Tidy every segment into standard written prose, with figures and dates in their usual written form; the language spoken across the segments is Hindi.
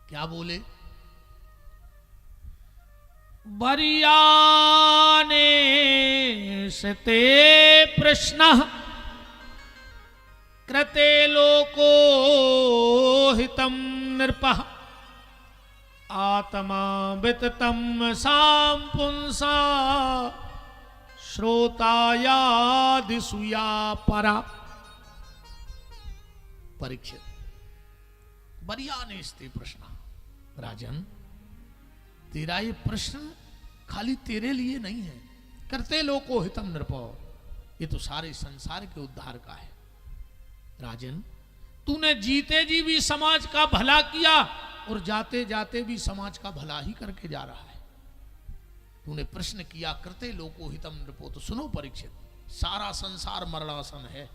क्या बोले? बरियाने सते प्रश्न कृते लोको हितम नृपः आत्मा विततम साम पुंसा श्रोतायादिसूया परा। परीक्षित, बरियाने स्ते प्रश्न, राजन तेरा ये प्रश्न खाली तेरे लिए नहीं है। करते लोको हितम नृपो, ये तो सारे संसार के उद्धार का है। राजन तूने जीते जी भी समाज का भला किया और जाते जाते भी समाज का भला ही करके जा रहा है। तूने प्रश्न किया करते लोको हितम नृपो, तो सुनो परीक्षित, सारा संसार मरणासन है,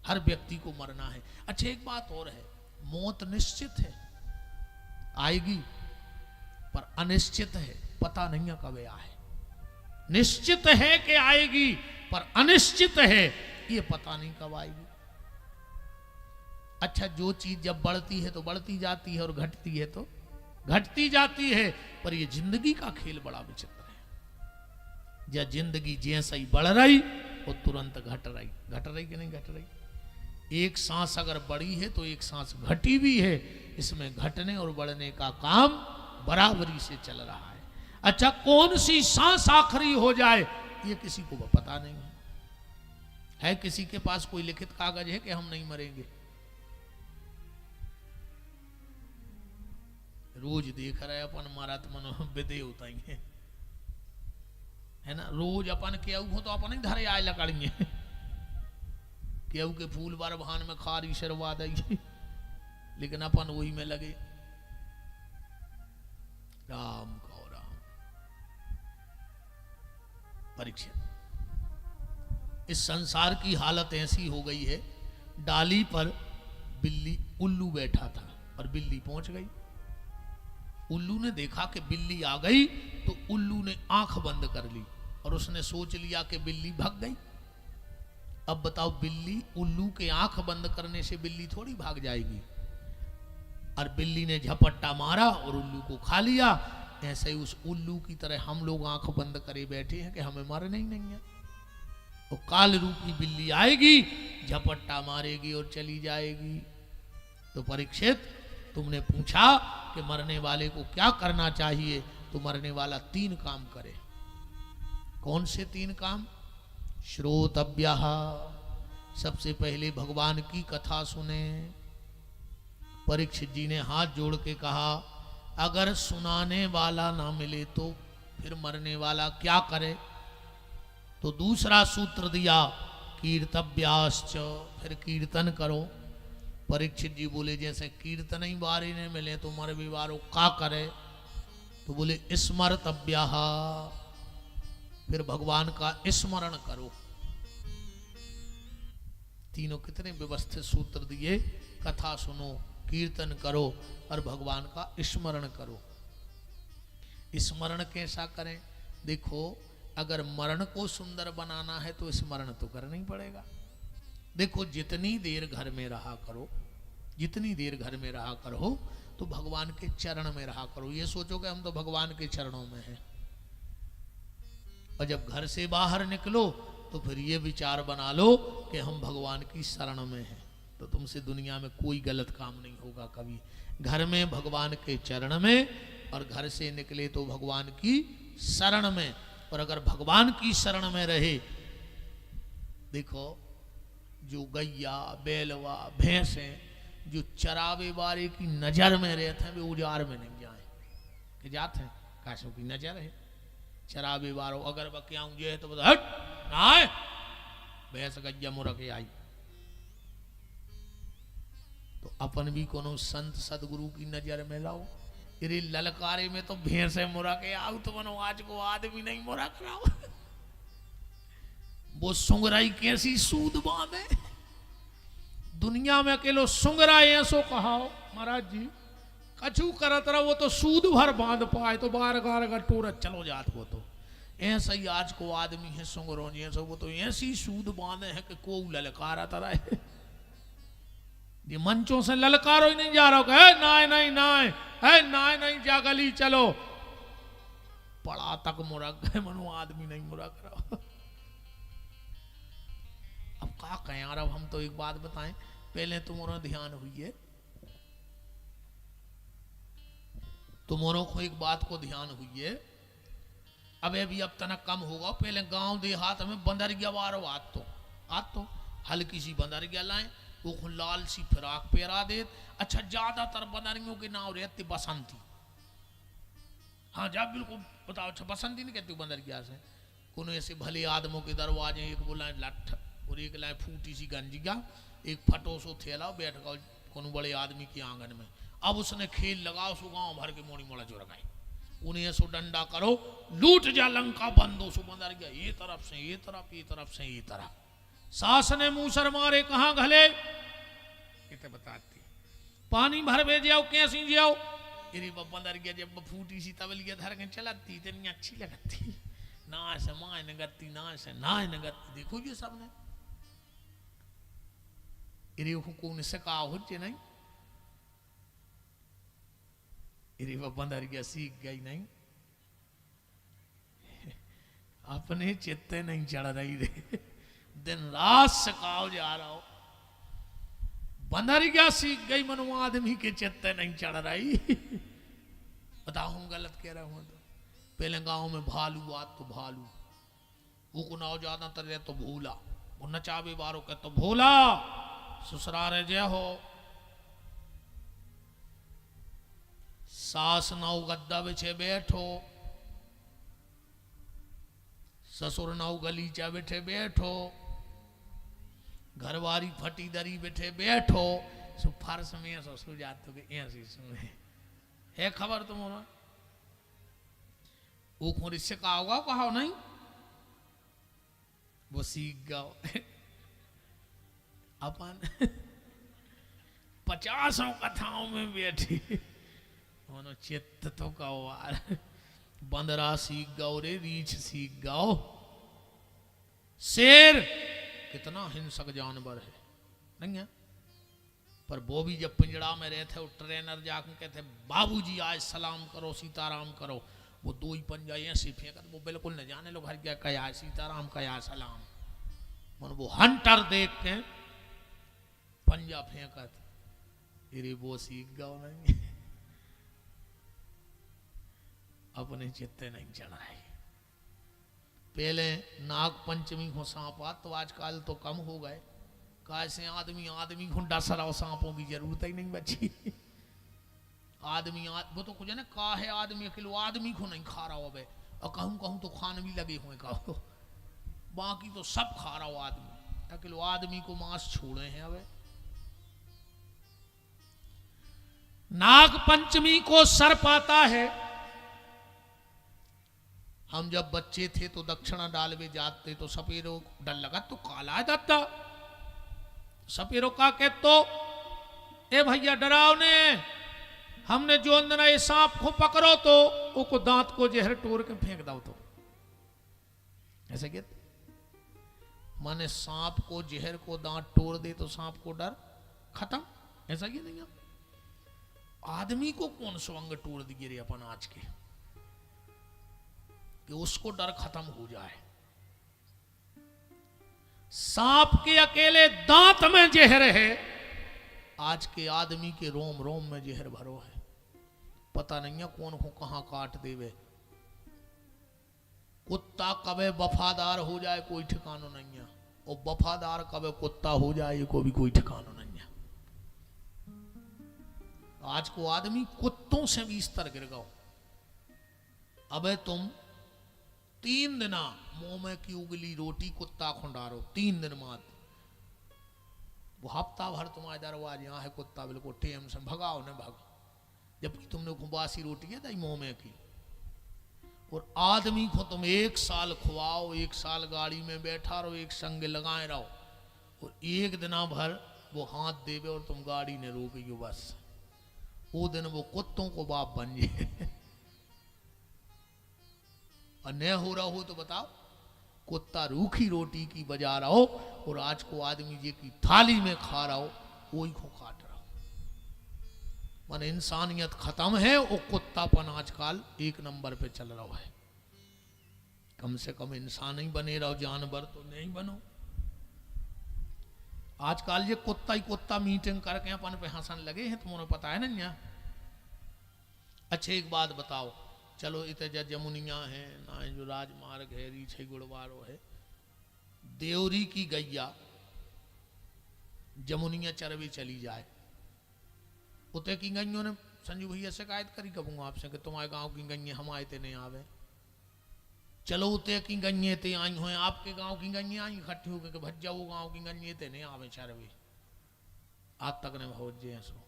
हर व्यक्ति को मरना है। अच्छा एक बात और है, मौत निश्चित है, आएगी, पर अनिश्चित है, पता नहीं है कब है। निश्चित है कि आएगी, पर अनिश्चित है, ये पता नहीं कब आएगी। अच्छा जो चीज जब बढ़ती है तो बढ़ती जाती है और घटती है तो घटती जाती है, पर ये जिंदगी का खेल बड़ा विचित्र है। जब जिंदगी जैसे ही बढ़ रही वो तुरंत घट रही कि नहीं घट रही। एक सांस अगर बढ़ी है तो एक सांस घटी भी है, इसमें घटने और बढ़ने का काम बराबरी से चल रहा है। अच्छा कौन सी सांस आखिरी हो जाए ये किसी को पता नहीं है। किसी के पास कोई लिखित कागज है कि हम नहीं मरेंगे? रोज देख रहे अपन मारा तो मनो विदे होता ही है ना। रोज अपन केऊ हो तो अपन ही धरे आए लकड़िए, केऊ के फूल बार भान में खारी शरवा दी, लेकिन अपन वही में लगे। राम कहो राम। परीक्षित, इस संसार की हालत ऐसी हो गई है, डाली पर बिल्ली उल्लू बैठा था और बिल्ली पहुंच गई। उल्लू ने देखा कि बिल्ली आ गई तो उल्लू ने आंख बंद कर ली और उसने सोच लिया कि बिल्ली भाग गई। अब बताओ, बिल्ली उल्लू के आंख बंद करने से बिल्ली थोड़ी भाग जाएगी। और बिल्ली ने झपट्टा मारा और उल्लू को खा लिया। ऐसे ही उस उल्लू की तरह हम लोग आंख बंद करे बैठे हैं कि हमें मरना ही नहीं है। तो काल रूपी बिल्ली आएगी, झपट्टा मारेगी और चली जाएगी। तो परीक्षित, तुमने पूछा कि मरने वाले को क्या करना चाहिए, तो मरने वाला 3 काम करे। कौन से 3 काम? श्रोतव्यः, सबसे पहले भगवान की कथा सुने। परीक्षित जी ने हाथ जोड़ के कहा, अगर सुनाने वाला ना मिले तो फिर मरने वाला क्या करे? तो दूसरा सूत्र दिया, कीर्तव्याश्च, फिर कीर्तन करो। परीक्षित जी बोले, जैसे कीर्तन ही बारी ने मिले तो मर भी वारो का करे? तो बोले स्मर्तव्यः, फिर भगवान का स्मरण करो। तीनों कितने व्यवस्थित सूत्र दिए, कथा सुनो, कीर्तन करो और भगवान का स्मरण करो। स्मरण कैसा करें? देखो, अगर मरण को सुंदर बनाना है तो स्मरण तो करना ही पड़ेगा। देखो, जितनी देर घर में रहा करो, जितनी देर घर में रहा करो तो भगवान के चरण में रहा करो। ये सोचो कि हम तो भगवान के चरणों में हैं। और जब घर से बाहर निकलो तो फिर ये विचार बना लो कि हम भगवान की शरण में हैं, तो तुमसे दुनिया में कोई गलत काम नहीं होगा कभी। घर में भगवान के चरण में, और घर से निकले तो भगवान की शरण में। और अगर भगवान की शरण में रहे, देखो जो गैया बैलवा भैंसें जो चरावे वाले की नजर में रहते हैं, वे उजाड़ में नहीं जाए कि जाते हैं, काशों की नजर है। चरावे वालों अगर बकियाऊं है तो हट ना, भैंस गैया मुरा के आई। तो अपन भी कोनो संत सदगुरु की नजर में लाओ। तेरे ललकारे में तो भैंसे मुरा के आओ, तो मनो आज को आदमी नहीं मुरा के आओ। वो सुंगराई कैसी सूद बांधे, दुनिया में अकेलो सुंगराई ऐसो कहाओ महाराज जी, कछु करत रहा वो तो सूद भर बांध पाए तो बार गार का टोरत चलो जात। वो तो ऐसा ही आज को आदमी है सुंगरों जैसे, वो तो ऐसी सूद बांधे है कि को ललकारा तरह है। ये मंचों से ललकारो ही नहीं जा रहा, है नाय नहीं नाय, है गली चलो। पड़ा तक मुरक गए, मनो आदमी नहीं मुरक रहा। अब क्या कहें यार, अब हम तो एक बात बताएं, पहले तुम्हारा ध्यान हुई है, तुम्हारों को एक बात को ध्यान हुई है, अब तनक कम होगा। पहले गांव देहात में बंदरिया वारो आज तो हल्की सी बंदरिया लाएं, वो लाल सी फिराक पहरा दे। अच्छा ज्यादातर बंदरियों के नाम रहते बसंती। हाँ जा बिल्कुल बताओ, अच्छा बसंती नहीं कहती बंदरिया से। कोनो ऐसे भले आदमों के दरवाजे, एक बोला लठ और एक लाए फूटी सी गंजिया, एक फटो सो थैला, बैठ गए कोनो बड़े आदमी के आंगन में। अब उसने खेल लगाओ, सो गांव भर के मोड़ी मोड़ा जो रखाई, उन्हें सो डंडा करो, लूट जा लंका बंदो, सो बंदर गया ये तरफ से ये तरफ, ये तरफ से ये तरफ। सास ने मूसर मारे कहाँ घले, इतने बताती पानी भर भेज जाओ कैसी जाओ। इरी बंदर गया जब फूटी सी तबलिया धर के चलाती, इतनी अच्छी लगती ना से माँ ने गत्ती, ना से ना ने गत्ती। देखो ये सबने इरी को से कहा हो नहीं, इरी बंदर गया सीख गई नहीं, अपने चित्ते नहीं चढ़ रही रे, दिन रात सकाओ जा रहा हो। बंदरिया सीख गई, मनु आदमी के चित्ते नहीं चढ़ रही। बताओ हम गलत कह रहे हो तो। पहले गांव में भालू आत तो भालू, वो को नाव ज्यादा तर तो भूला, वो नचावे बारो के तो भोला, ससुरारे जय हो। सास नाव गद्दा बिछे बैठो, ससुर नाव गलीचा बैठे बैठो, घरवारी फटी दरी बैठे बैठो, सो फर्श में ऐसा सो जाते के ऐसी सुने है खबर तुम्हारा। वो खोरी से कहा होगा, कहा नहीं, वो सीख गओ। अपन 50 कथाओं में बैठी, उन्होंने चित्त तो कहो यार, बंदरा सीख गओ रे, रीछ सीख गओ। शेर कितना हिंसक जानवर है नहीं है, पर वो भी जब पिंजड़ा में रहते, वो ट्रेनर जाकर कहते बाबूजी आज सलाम करो, सीताराम करो, वो दो ही पंजा ऐसे फेंकत, वो बिल्कुल न जाने लोग हर क्या कया सीताराम कया सलाम, मन वो हंटर देख के पंजा फेंकत, अरे वो सीख गओ नहीं। अपने चित्ते नहीं चढ़ाए। पहले नाग पंचमी को सांप आ, तो आजकल तो कम हो गए, कैसे आदमी को डसरा सांपों की जरूरत ही नहीं बची। वो तो कुछ है ना, का है आदमी अकेलो आदमी को नहीं खा रहा हो, अबे और कहूँ तो खान भी लगे हुए कहो, बाकी तो सब खा रहा हो आदमी, अकेलो आदमी को मांस छोड़े हैं। अबे नाग पंचमी को सर्प आता है। हम जब बच्चे थे तो दक्षिणा डालवे जाते, तो सपेरो डर लगा तो काला है दादा, सपेरो का के तो ए भैया डराओ ने, हमने जो अंदर ये सांप को पकड़ो तो उसको दांत को जहर टोर के फेंक दो, तो ऐसे कहते माने सांप को जहर को दांत तोड़ दे तो सांप को डर खत्म, ऐसा क्या नहीं। आदमी को कौन स्वंग तोड़ दिए रे अपन आज के, कि उसको डर खत्म हो जाए। सांप के अकेले दांत में जहर है, आज के आदमी के रोम रोम में जहर भरो है, पता नहीं है कौन को कहां काट देवे। कुत्ता कबे वफादार हो जाए कोई ठिकाना नहीं है, और वफादार कबे कुत्ता हो जाए को भी कोई ठिकाना नहीं है। आज को आदमी कुत्तों से भी स्तर गिर गओ। अबे तुम 3 दिन मुंह में की उगली रोटी कुत्ता खुंडारो, 3 दिन मात, वो हफ्ता भर तुम्हारे दरवाजे यहाँ है कुत्ता बिल्कुल टेम से भगाओ न भगाओ, जबकि तुमने बासी रोटी है दही मुंह में की। और आदमी को तुम 1 साल खुआओ, 1 साल गाड़ी में बैठा रहो, एक संग लगाए रहो, और 1 दिन भर वो हाथ देवे और तुम गाड़ी ने रोकी, बस वो दिन वो कुत्तों को बाप बन जाए। और न हो रहा हो तो बताओ, कुत्ता रूखी रोटी की बजा रहा हो, और आज को आदमी जी की थाली में खा रहा हो, वही को काट रहा हो। मन इंसानियत खत्म है, वो कुत्तापन आजकल 1 नंबर पे चल रहा है। कम से कम इंसान ही बने रहो, जानवर तो नहीं बनो। आजकल ये कुत्ता ही कुत्ता मीटिंग करके अपन पे हंसन लगे हैं, तुम्हें पता है ना यहाँ। अच्छा एक बात बताओ, चलो इतने जमुनिया है ना, जो राजमार्ग है, रीछे गुड़वारो है, देवरी की गैया जमुनिया चरवे चली जाए, उते की गैयों ने संजू भैया शिकायत करी कबूंगा आपसे कि तुम्हारे गांव की गैये हम आए थे नहीं आवे। चलो उते की गैये ते आई हुए, आपके गांव की गैये आई इकट्ठी हो गए भज्जा वो गांव की गैये थे नहीं आवे चरवे, आज तक ने भोज जे सो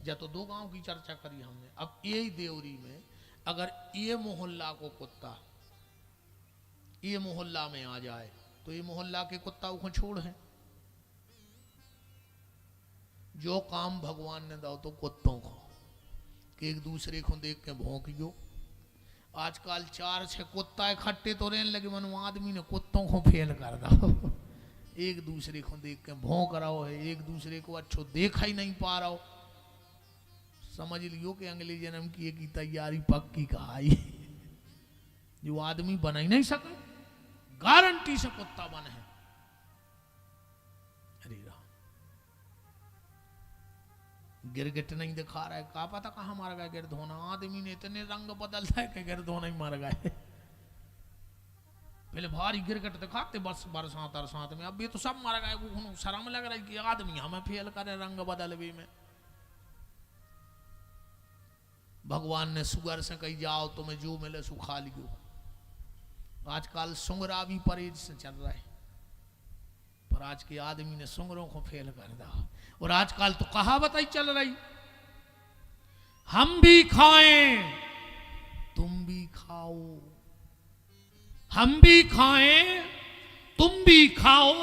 या तो 2 गांव की चर्चा करी हमने। अब यही देवरी में अगर ये मोहल्ला को कुत्ता ये मोहल्ला में आ जाए तो ये मोहल्ला के कुत्ता को छोड़ है। जो काम भगवान ने दो तो कुत्तों को कि एक दूसरे को देख के भौंकियो। आजकल 4-6 कुत्ता इकट्ठे तो रहने लगे, मनो आदमी ने कुत्तों को फेल कर दो। एक दूसरे को देख के भौंक रहा है, एक दूसरे को अच्छो देखा ही नहीं पा रहा, समझ लियो कि अगले जन्म की तैयारी पक्की कहाई। जो आदमी बना ही नहीं सके, गारंटी से कुत्ता बने है। अरे राम, गिरगिट नहीं दिखा रहा है, कहा पता कहां मार गया गिरधोना। आदमी ने इतने रंग बदलता है कि गिरधोना ही मार गए। पहले भारी गिरगिट दिखाते बस बरसात में, अब ये तो सब मार गए। वो शर्म लग रहा है कि आदमी हमें फेल करे रंग बदलवे में। भगवान ने सुअर से कही जाओ तुम्हें जो मिले सो खा लियो। आजकल सुंगरा भी परहेज से चल रहा है, पर आज के आदमी ने सुंगरों को फेल कर दिया। और आजकल तो कहावत ही चल रही, हम भी खाएं तुम भी खाओ, हम भी खाएं तुम भी खाओ,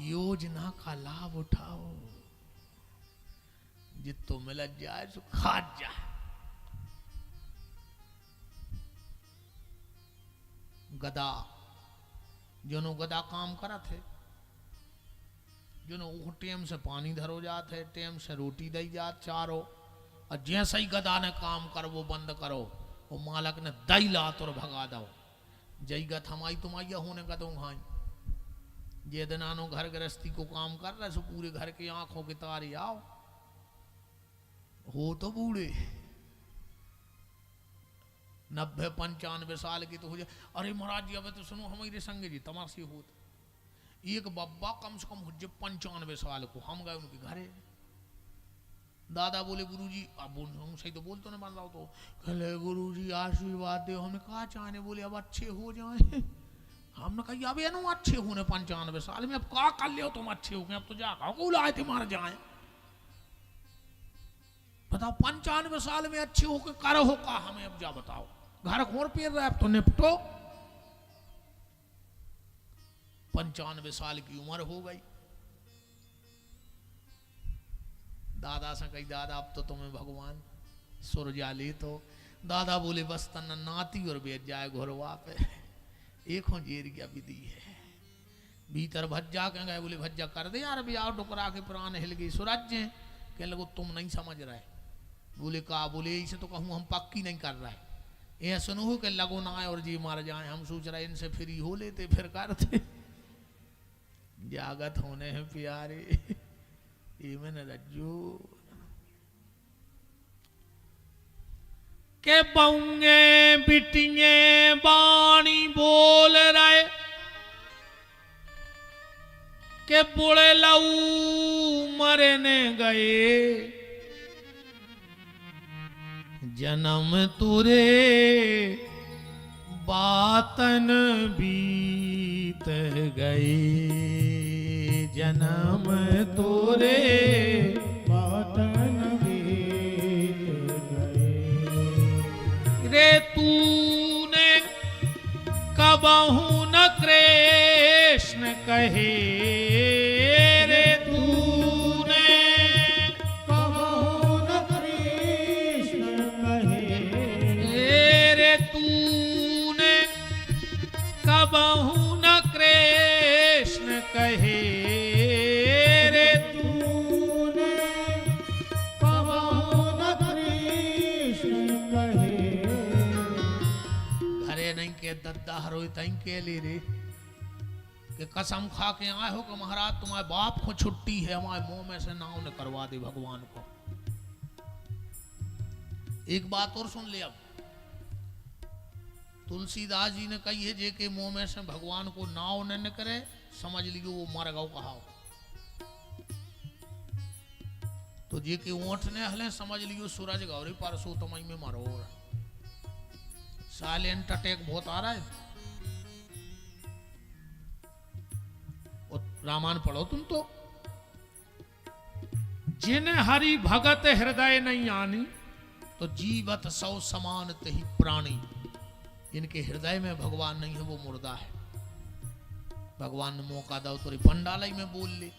योजना का लाभ उठाओ। जितो मिल जाए सो खा जाए। गदा जोनो गदा काम करा थे, जोनो टेम से पानी धरो जाते, टेम से रोटी दई जात चारो, और जैसे ही गदा ने काम कर वो बंद करो, वो मालक ने दई लात और भगा दो। जई गत हमारी तुम्हारी होने गदों खाई। जे दिनानो घर गृहस्थी को काम कर रहे सो पूरे घर की आंखों के तारे आओ, हो तो बूढ़े 90-95 साल की तो हो जाए। अरे महाराज जी अब तो सुनो हमारे संग जी तमाशे होते। एक बब्बा कम से कम हो जाए 95 साल को, हम गए उनके घरे। दादा बोले गुरुजी, अब सही तो बोलते ना बन रहा हो, तो कहले गुरुजी आशीर्वाद दे। हमने कहा चाहने, बोले अब अच्छे हो जाए। हमने कहा अब ना अच्छे होने 95 साल में, अब क्या कर लियो तुम अच्छे हो गए, अब तो जा खाओ लाए थे मार जाए। बताओ 95 साल में अच्छे होकर करो हो का हमें, अब जा बताओ। घर खोर पेर रहा है, अब तो निपटो। 95 साल की उम्र हो गई। दादा से कही दादा अब तो तुम्हें भगवान सुरजा ले। तो दादा बोले बस तन नाती और बेच जाए घोरवा पे, एक हो जेरिया विधि है। भीतर भज्जा कह गए, बोले भज्जा कर दे यार, अभी आओ टुकरा के प्राण हिल गई। सूरज कह लगो तुम नहीं समझ रहे। बोले कहा, बोले इसे तो कहूँ हम पक्की नहीं कर रहे, ये सुनो कि लगो ना आए और जी मार जाए। हम सोच रहे इनसे फ्री हो लेते फिर करते। जागत होने हैं प्यारे, ये मैंने रज्जू के बउंगे बिटिए बाणी बोल रहे, के बुढ़े लऊ मरने गए। जन्म तुरे बातन बीत गए, जन्म तुरे बातन बीत गए। रे तूने कबहू न कृष्ण कहे, रे तूने कबहू न कृष्ण कहे, रे तूने कबहू न कृष्ण कहे, रे तूने के दद्दा हरोई तई के ले रे कि कसम खा के आए हो कि महाराज तुम्हारे बाप को छुट्टी है, हमारे मुंह में से नाव ने करवा दे भगवान को। एक बात और सुन ले, अब तुलसीदास जी ने कही है जे के मुंह में से भगवान को नाव न करे समझ लियो वो मर गौ कहा। तो जे के ओंठ ने हले समझ लियो सूरज गौरी परसों तमई में मरो। साइलेंट अटैक बहुत आ रहा है। और रामायण पढ़ो तुम तो। जिन हरि भगत हृदय नहीं आनी तो जीवत सौ समान तही प्राणी। इनके हृदय में भगवान नहीं है वो मुर्दा है। भगवान ने मौका दो तो पंडाल में बोल ले,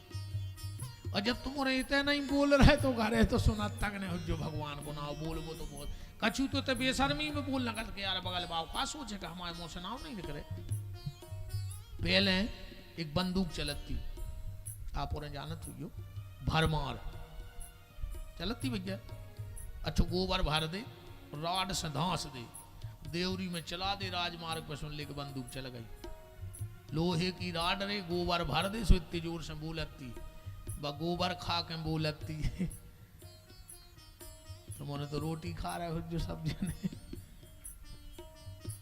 और जब तुम रहते नहीं बोल रहे तो घर है तो सुना तक नहीं जो भगवान को ना बोल वो तो बहुत कछु तो बेशर्मी में बोलना कर यार बगल बाबू का सोचे का हमारे मुंह से नाम नहीं निकले। पहले एक बंदूक चलती आप और जानत हुई भरमार चलती भैया। अच्छा गोबर भर दे राड से धांस दे देवरी में चला दे राजमार्ग पर सुन ले के बंदूक चल गई। लोहे की राड रे गोबर भर दे सो इतनी जोर से बोलती ब गोबर खा के बोलती। तुमने तो रोटी खा रहे हो जो सब जने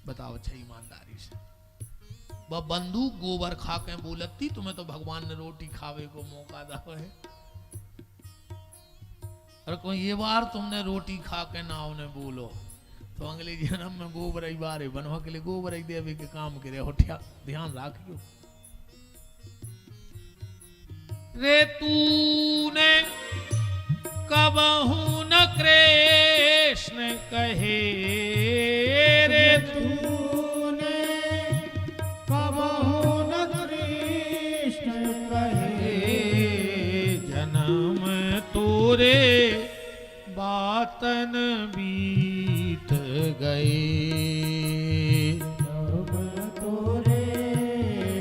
बताओ अच्छा ईमानदारी से। वह बंदूक गोबर खा के बोलती तुम्हें तो भगवान ने रोटी खावे को मौका दिया है। और कोई ये बार तुमने रोटी खा के ना उन्हें बोलो तो अगले जन्म में गोबर ही बारे बनवा के लिए गोबर ही देवे के काम करे हो। ध्यान रखियो। रे तूने कबहू न कृष्ण कहे, रे तूने कबहू न कृष्ण कहे, जन्म तोरे बातन बीत गए। जब तोरे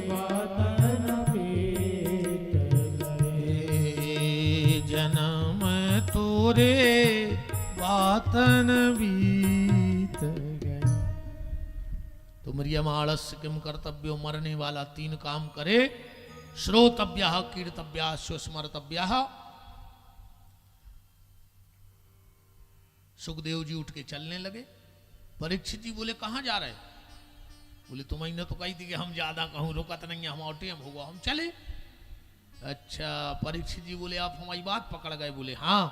बातन बीत गए, जन्म तोरे बातन बीत गए। तो मरियम आलस्य किम कर्तव्यो मरने वाला 3 काम करे। श्रोतव्य कीर्तव्य स्मर्तव्य। सुखदेव जी उठ के चलने लगे। परीक्षित जी बोले कहाँ जा रहे? बोले तुम्हें तो कही थी कि हम ज्यादा कहूँ रुकत नहीं है, हम टाइम होगा हम चले। अच्छा परीक्षित जी बोले आप हमारी बात पकड़ गए? बोले हाँ।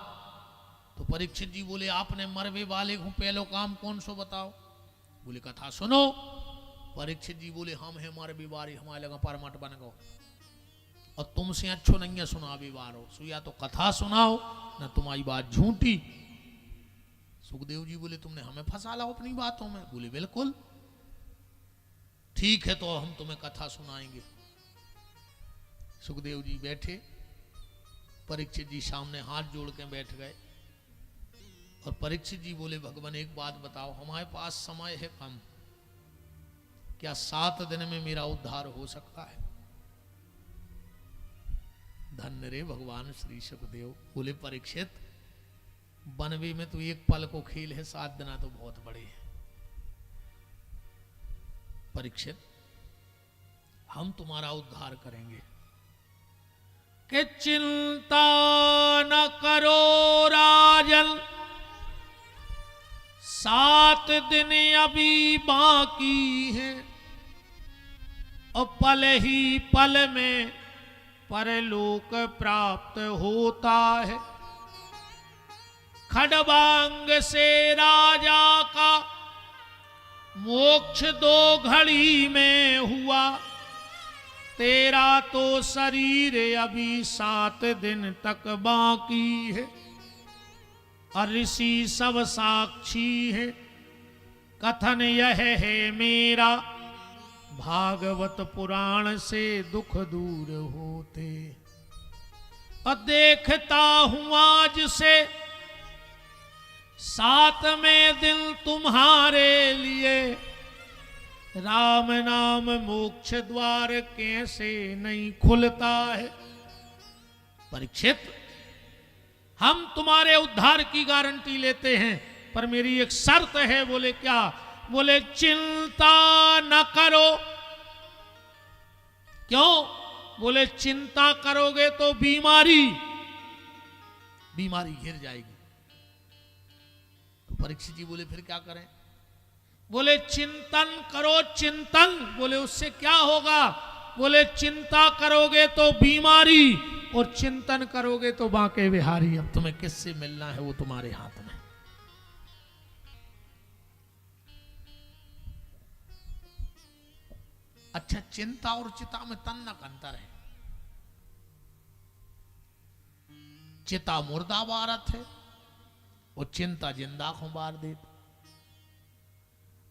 तो परीक्षित जी बोले आपने मरवे वाले को पहलो काम कौन सो बताओ? बोले कथा सुनो। परीक्षित जी बोले हम है मरवे वाले हमारे लगा परमट बन गो और तुमसे अच्छो नहीं है सुनावे वारो सो या तो कथा सुनाओ ना तुम्हारी बात झूठी। सुखदेव जी बोले तुमने हमें फंसा लो अपनी बातों में? बोले बिल्कुल ठीक है तो हम तुम्हें कथा सुनाएंगे। सुखदेव जी बैठे, परीक्षित जी सामने हाथ जोड़ के बैठ गए और परीक्षित जी बोले भगवान एक बात बताओ, हमारे पास समय है कम, क्या 7 दिन में मेरा उद्धार हो सकता है? धन्य रे भगवान श्री सुखदेव। बोले परीक्षित बनवे में तो एक पल को खेल है, 7 दिन तो बहुत बड़े हैं। परीक्षित हम तुम्हारा उद्धार करेंगे। कि चिंता न करो राजन, 7 दिन अभी बाकी है और पल ही पल में परलोक प्राप्त होता है। खड़बांग से राजा का मोक्ष 2 घड़ी में हुआ, तेरा तो शरीर अभी 7 दिन तक बाकी है। और ऋषि सब साक्षी है, कथन यह है मेरा, भागवत पुराण से दुख दूर होते। और देखता हूं आज से 7वें दिन तुम्हारे लिए राम नाम मोक्ष द्वार कैसे नहीं खुलता है। परीक्षित हम तुम्हारे उद्धार की गारंटी लेते हैं पर मेरी एक शर्त है। बोले क्या? बोले चिंता न करो। क्यों? बोले चिंता करोगे तो बीमारी घिर जाएगी। तो परीक्षित जी बोले फिर क्या करें? बोले चिंतन करो, चिंतन। बोले उससे क्या होगा? बोले चिंता करोगे तो बीमारी और चिंतन करोगे तो बांके बिहारी। अब तुम्हें किससे मिलना है वो तुम्हारे हाथ में। अच्छा, चिंता और चिता में तन्नक अंतर है। चिता मुर्दा बारत है और चिंता जिंदा को बार दे।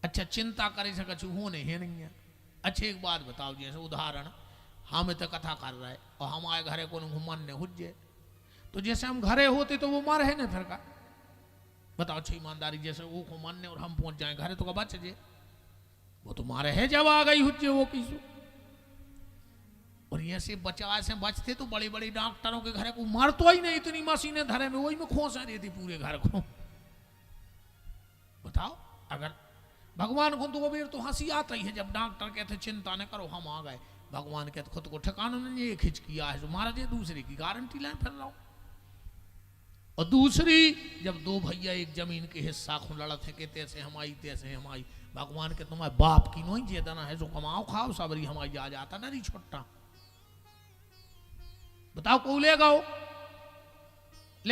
अच्छा, चिंता करे से कछु होने है नहीं है। अच्छा एक बात बताओ, जैसे उदाहरण, हम तो कथा कर रहे और हमारे घरे को मन ने हुज्जे, तो जैसे हम घरे होते तो वो मर है ना फिर का। बताओ अच्छी ईमानदारी, जैसे वो को मन ने और हम पहुंच जाए घरे तो का बच जे, वो तो मारे है जब आ गई हुज्जे वो किसो। और ये से बचाव से बचते तो बड़े बड़े डॉक्टरों के घरे को मार तो ही नहीं, इतनी मशीनें धरे में वही में खोसा देती पूरे घर को। बताओ, अगर भगवान को तो बेर तो हंसी आता ही है जब डॉक्टर कहते चिंता न करो हम आ गए। भगवान कहते खुद को ठिकाना नहीं, एक हिच किया है जो मारा दे, दूसरे की गारंटी लाए फिर रहा। और दूसरी, जब दो भैया एक जमीन के हिस्सा को लड़त है, कहते ऐसे हमारी तैसे हमारी, भगवान के तुम्हारे बाप की नहीं चेतना है, जो कमाओ खाओ सबरी हमारी जा जाता नहीं छोटा। बताओ को ले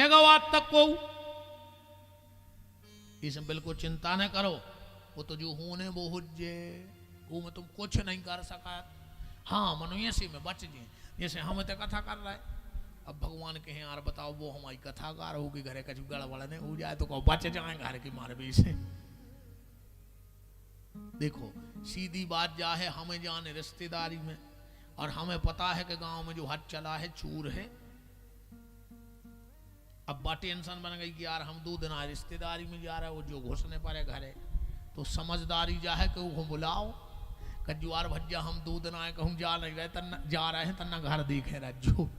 गाओ आज तक को। इसमें बिल्कुल चिंता न करो, वो तो जो होने वो हुज्जे, वो में तुम कुछ नहीं कर सका। हाँ मनुष्य में बच जाए, जैसे हम तो कथा कर रहे। अब भगवान कहे यार बताओ वो हमारी कथाकार होगी, घरे कछु गड़बड़ नहीं हो जाए तो कहो बच जाए घर की मार भी से। देखो सीधी बात जा है, हमें जाने रिश्तेदारी में, और हमें पता है कि गांव में जो हद चला है चूर है। अब बा टेंशन बन गई कि यार हम 2 दिन आए रिश्तेदारी में जा रहे, वो जो घुसने पड़े घरे, तो समझदारी जा है कि वो बुलाओ कजुआर भज्जा हम 2 दिन आए कहूँ जा नहीं रहे तन्ना जा रहे हैं तन्ना घर देखे रज्जो।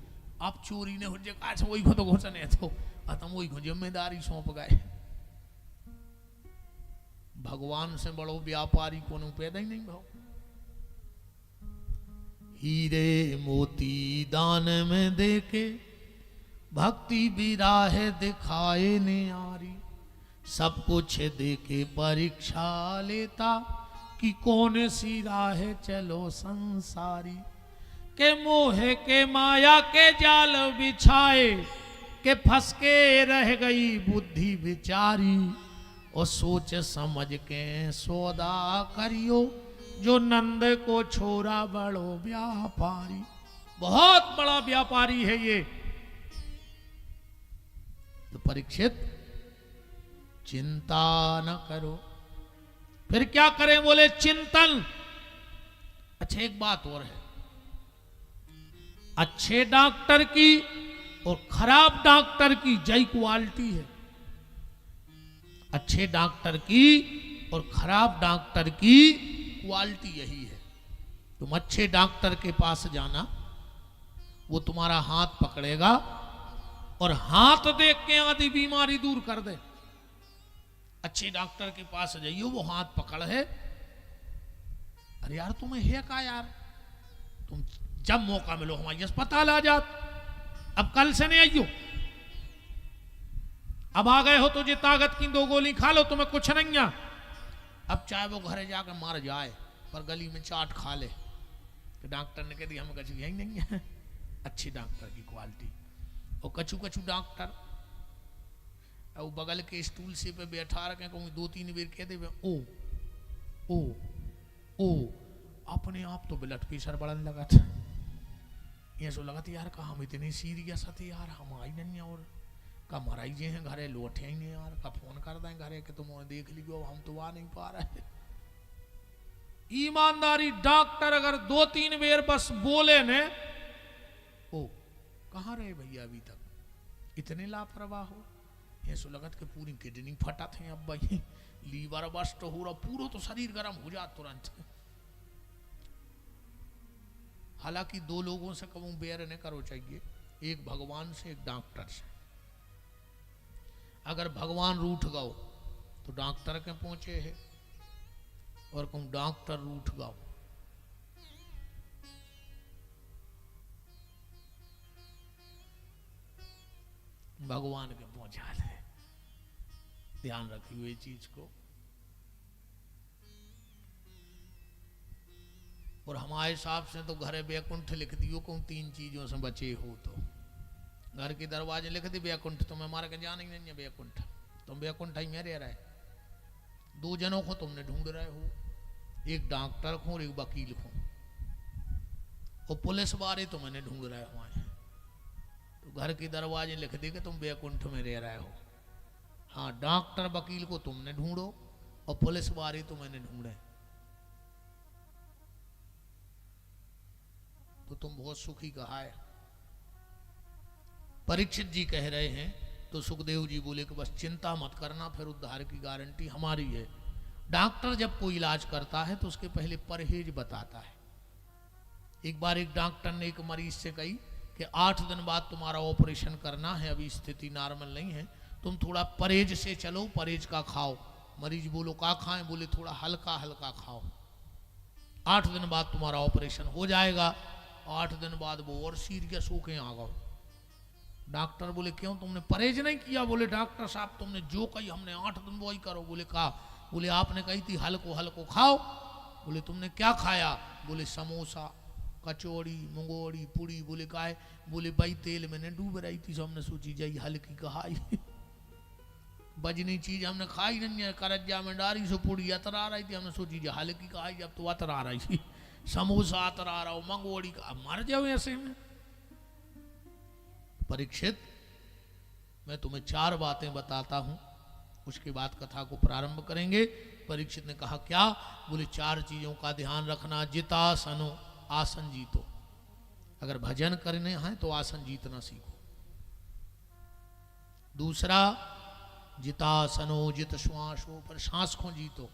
अब चोरी ने हुज्जे काछ वही को तो घुसने तो तुम वही को जिम्मेदारी सौंप गए। भगवान से बड़ो व्यापारी को पैदा ही नहीं भाव। हीरे मोती दान में देके भक्ति बिराहे दिखाए न्यारी, सब कुछ देके परीक्षा लेता कि कौन सी राह चलो संसारी। के मोह के माया के जाल बिछाए के फंस के रह गई बुद्धि बिचारी, और सोच समझ के सौदा करियो जो नंद को छोरा बड़ो व्यापारी। बहुत बड़ा व्यापारी है ये। तो परीक्षित चिंता न करो। फिर क्या करें? बोले चिंतन। अच्छा एक बात और है, अच्छे डॉक्टर की और खराब डॉक्टर की जय क्वालिटी है। अच्छे डॉक्टर की और खराब डॉक्टर की क्वालिटी यही है। तुम अच्छे डॉक्टर के पास जाना, वो तुम्हारा हाथ पकड़ेगा और हाथ देख के आधी बीमारी दूर कर दे। अच्छे डॉक्टर के पास जाइयो, वो हाथ पकड़ है, अरे यार तुम्हें है का यार, तुम जब मौका मिलो हमारे अस्पताल आ जात, अब कल से नहीं आइयो, अब आ गए हो तो ये ताकत की 2 गोली खा लो, तुम्हें कुछ नहीं है। अब चाहे वो घरे जाकर मर जाए पर गली में चाट खा ले, तो डॉक्टर ने कह दिया हमें कछु यही नहीं है। अच्छी डॉक्टर की क्वालिटी। और कछु कछु डॉक्टर वो बगल के स्टूल से पे बैठा रखे, कहूँ 2-3 बेर कह दे ओ ओ ओ, अपने आप तो ब्लड प्रेशर बढ़ने लगा था। ये सो लगा था यार का हम इतनी सीरियस थे यार, हम आई नहीं, और का मराई जे हैं घरे लौटे ही नहीं यार, का फोन कर दें घरे कि तुम देख लीजिए हम तो आ नहीं पा रहे। ईमानदारी डॉक्टर अगर 2-3 बेर बस बोले ने, ओ कहाँ रहे भैया अभी तक, इतने लापरवाह हो। ये सो लगत कि पूरी किडनी फटा थे, अब भाई लीवर बस्ट हो रहा, पूरा तो शरीर गर्म हो जाता तुरंत। हालांकि 2 लोगों से कहूँ बेर न करो चाहिए, एक भगवान से एक डॉक्टर से। अगर भगवान रूठ गओ तो डॉक्टर के पहुंचे है, और कहूं डॉक्टर रूठ गाओ। भगवान के पहुंचा दे। ध्यान रखिए ये चीज को। और हमारे हिसाब से तो घरे बैकुंठ लिख दियो कहूं 3 चीजों से बचे हो तो। घर के दरवाजे लिख दी बैकुंठ, तुम्हें मार के जाना ही नहीं है बैकुंठ, तुम बैकुंठ ही में रह रहे। 2 जनों को तुमने ढूंढ रहे हो, एक डॉक्टर को और एक वकील को, और पुलिस वाले तुम्हें ढूंढ रहे हो। तो घर के दरवाजे लिख दी कि तुम बैकुंठ में रह रहे हो। हाँ, डॉक्टर वकील को तुमने ढूंढो और पुलिस वाले तुम्हें ढूंढे, तो तुम बहुत सुखी कहा है। परीक्षित जी कह रहे हैं तो सुखदेव जी बोले कि बस चिंता मत करना, फिर उद्धार की गारंटी हमारी है। डॉक्टर जब कोई इलाज करता है तो उसके पहले परहेज बताता है। एक बार एक डॉक्टर ने एक मरीज से कही कि 8 दिन बाद तुम्हारा ऑपरेशन करना है, अभी स्थिति नॉर्मल नहीं है, तुम थोड़ा परहेज से चलो, परहेज का खाओ। मरीज बोलो का खाएं? बोले थोड़ा हल्का हल्का खाओ, 8 दिन बाद तुम्हारा ऑपरेशन हो जाएगा। 8 दिन बाद वो और सीरियस होके आ गए। डॉक्टर बोले क्यों, तुमने परहेज नहीं किया? बोले डॉक्टर साहब तुमने जो कही हमने 8 दिन वही करो। बोले कहा? बोले आपने कही थी हल्को हल्को खाओ। बोले तुमने क्या खाया? बोले समोसा, कचौड़ी, मंगोड़ी, पूड़ी। बोले का है? बोले भाई तेल मैंने डूब रही थी, सो हमने सोची जाई हल्की कहाई बजनी चीज हमने खाई नहीं है, करज्जा में डारी सो पूड़ी अतरा रही थी, हमने सोची जा हल्की कहाई, जब तो अतरा रही थी। समोसा अतरा रहा हो, मंगोड़ी का, मर जाओ ऐसे में। परीक्षित, मैं तुम्हें 4 बातें बताता हूं, उसके बाद कथा को प्रारंभ करेंगे। परीक्षित ने कहा क्या? बोले 4 चीजों का ध्यान रखना। जितासनो, आसन जीतो। अगर भजन करने हैं तो आसन जीतना सीखो। दूसरा, जितासनो जित श्वासो, पर सांस को जीतो।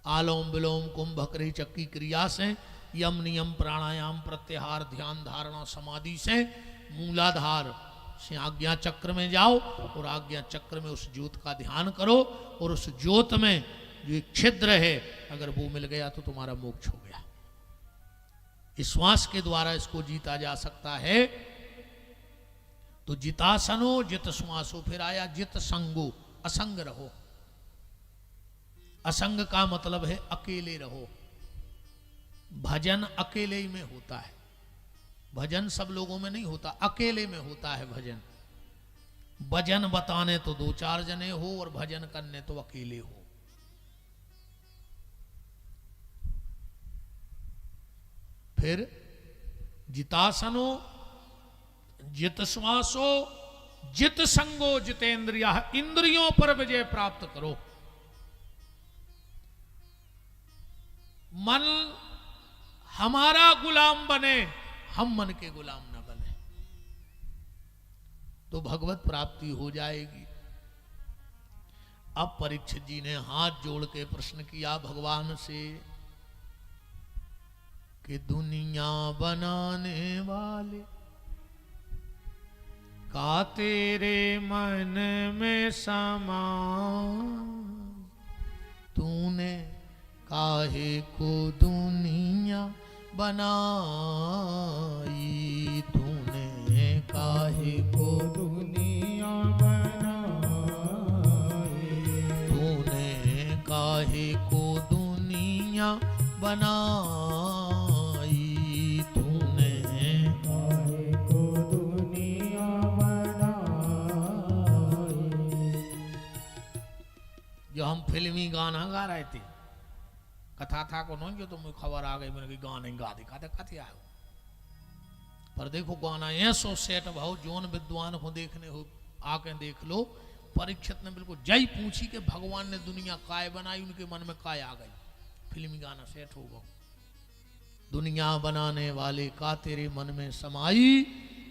आलोम विलोम कुंभकरी चक्की क्रिया से, यम नियम प्राणायाम प्रत्याहार ध्यान धारणा समाधि से, मूलाधार से आज्ञा चक्र में जाओ और आज्ञा चक्र में उस ज्योत का ध्यान करो, और उस ज्योत में जो एक छिद्र है अगर वो मिल गया तो तुम्हारा मोक्ष हो गया। इस श्वास के द्वारा इसको जीता जा सकता है। तो जितासनो जित श्वासो, फिर आया जित संगो, असंग रहो। असंग का मतलब है अकेले रहो। भजन अकेले ही में होता है, भजन सब लोगों में नहीं होता, अकेले में होता है भजन। भजन बताने तो 2-4 जने हो और भजन करने तो अकेले हो। फिर जितासनो जित श्वासो जित संगो जितेंद्रिया, इंद्रियों पर विजय प्राप्त करो। मन हमारा गुलाम बने, हम मन के गुलाम न बने, तो भगवत प्राप्ति हो जाएगी। अब परीक्षित जी ने हाथ जोड़ के प्रश्न किया भगवान से कि दुनिया बनाने वाले का तेरे मन में समा, तूने काहे को दुनिया बनाई, तूने काहे को दुनिया बनाई, तूने काहे को दुनिया बनाई, तूने काहे को दुनिया बनाई। जो हम फिल्मी गाना गा रहे थे, कथा था को नहीं, जो तुम्हें खबर आ गई मैंने गाना गा दिखा दे कथे आयो। पर देखो गाना ऐसो सेट भाव, जोन विद्वान को देखने हो आके देख लो। परीक्षित ने बिल्कुल जय पूछी कि भगवान ने दुनिया काय बनाई, उनके मन में काय आ गई, फिल्मी गाना सेट हो गया। दुनिया बनाने वाले का तेरे मन में समाई,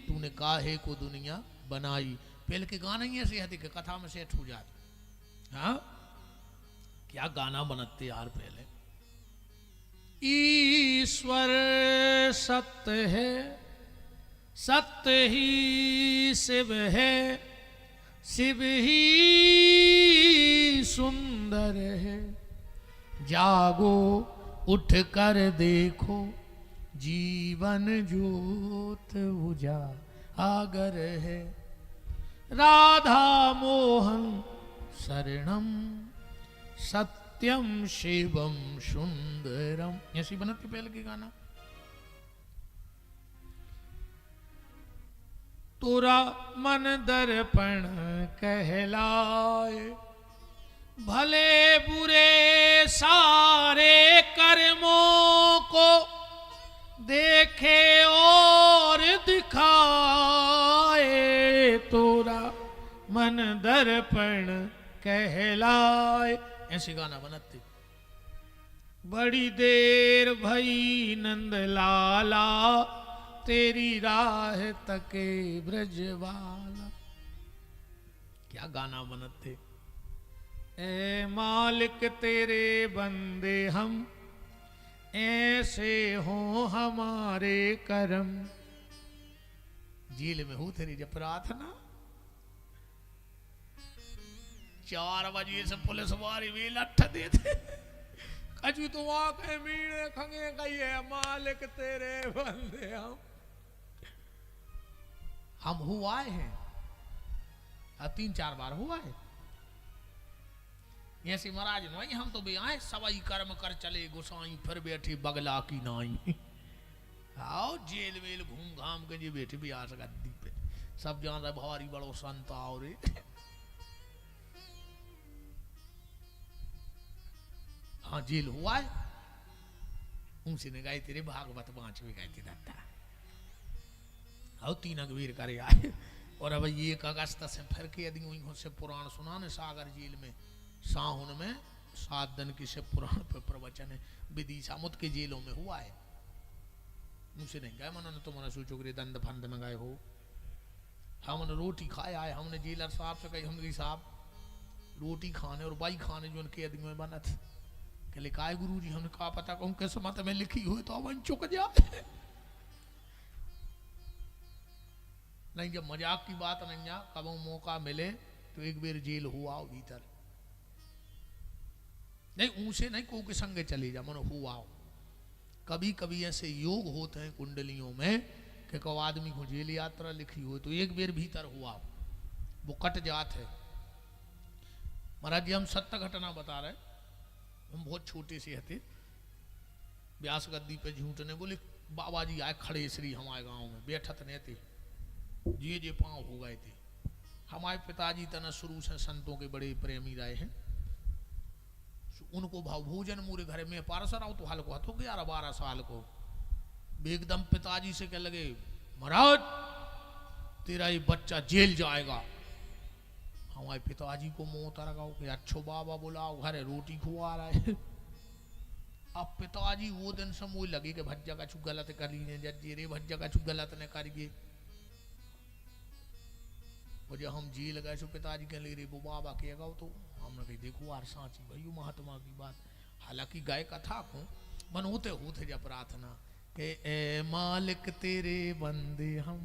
तूने काहे को दुनिया बनाई। पहले के गाना ही ऐसे है कि कथा में सेट हो जाते। हाँ, क्या गाना बनते यार पहले। ईश्वर सत्य है, सत्य ही शिव है, शिव ही सुंदर है, जागो उठ कर देखो जीवन ज्योत उजागर है। राधा मोहन शरणम सत्यम शिवम सुंदरम। ऐसी बनती पहले की गाना। तोरा मन दर्पण कहलाए, भले बुरे सारे कर्मों को देखे और दिखाए। तोरा मन दर्पण कहलाए। ऐसे गाना बनाते। बड़ी देर भई नंद लाला, तेरी राह तके ब्रजवाला। क्या गाना बनाते। ए मालिक तेरे बंदे हम, ऐसे हो हमारे करम। जेल में हो तेरी जब प्रार्थना, 4 बजे से पुलिस वाली भी लठ देते। कछु तो आंखें मीड़े खंगे गई है, मालिक तेरे बंदे हम हुआ हैं। 3-4 बार हुआ है। ऐसे महाराज नहीं, हम तो भी आए सवाई कर्म कर चले गोसाई, फिर बैठे बगला की नाई। आओ जेल वेल घूम घाम के जी बैठे भी आ गद्दी पे, सब जान रहे भारी बड़ो संत आओ रे। हाँ जेल हुआ है। उनसे ने गाय तेरे भागवत 5वें गाय थे दत्ता। आओ 3 अगवीर करे आए। और अब 1 अगस्त से फिर के यदि वहीं से पुराण सुनाने सागर जेल में साहुन में 7 दिन की से पुराण पे प्रवचन है। विदिशा मुत के जेलों में हुआ है। मुझसे नहीं गए मन तो मन सोचो कि दंड फंद में गए हो। हमने रोटी खाया है। हमने जेलर साहब से कही, हमने साहब रोटी खाने और बाई खाने जो उनके आदमी में बना था। कहले काय गुरु जी। हमने कहा पता कहूँ किस मत में लिखी हुई तो अपन चुक जाए। नहीं जब मजाक की बात नहीं है, कब मौका मिले तो एक बार जेल हुआ भीतर। नहीं ऊंसे नहीं को के संगे चले जा मन हुआ। कभी कभी ऐसे योग होते हैं कुंडलियों में कि को आदमी को जेल यात्रा लिखी हो तो एक बार भीतर हुआ वो कट जात है। महाराज जी हम सत्य घटना बता रहे। हम बहुत छोटे से हते, व्यास गद्दी पे झूठने बोले बाबा जी आए खड़े श्री हमारे गांव में बैठत नहीं थे। जे पांव हो गए थे। हमारे पिताजी तना शुरू से संतों के बड़े प्रेमी रहे हैं। उनको भाव भोजन मूरे घर में पारसर आओ तो हाल को हथो 11-12 साल को एकदम पिताजी से कह लगे महाराज तेरा ये बच्चा जेल जाएगा। हमारे पिताजी को मुंह तरगाओ कि अच्छो बाबा बुलाओ घरे रोटी खुआ रहा है। अब पिताजी वो दिन से मुझे लगे कि भज्जा का छू गलत कर लीजिए जज्जे रे भज्जा का छू गलत न करिए। और जब हम जेल गए तो पिताजी कह ले रे वो बाबा कहेगा तो हमने कही देखो यार सांची भाई महात्मा की बात। हालांकि गाय कथा को मन होते होते जब प्रार्थना के ए मालिक तेरे बंदे हम,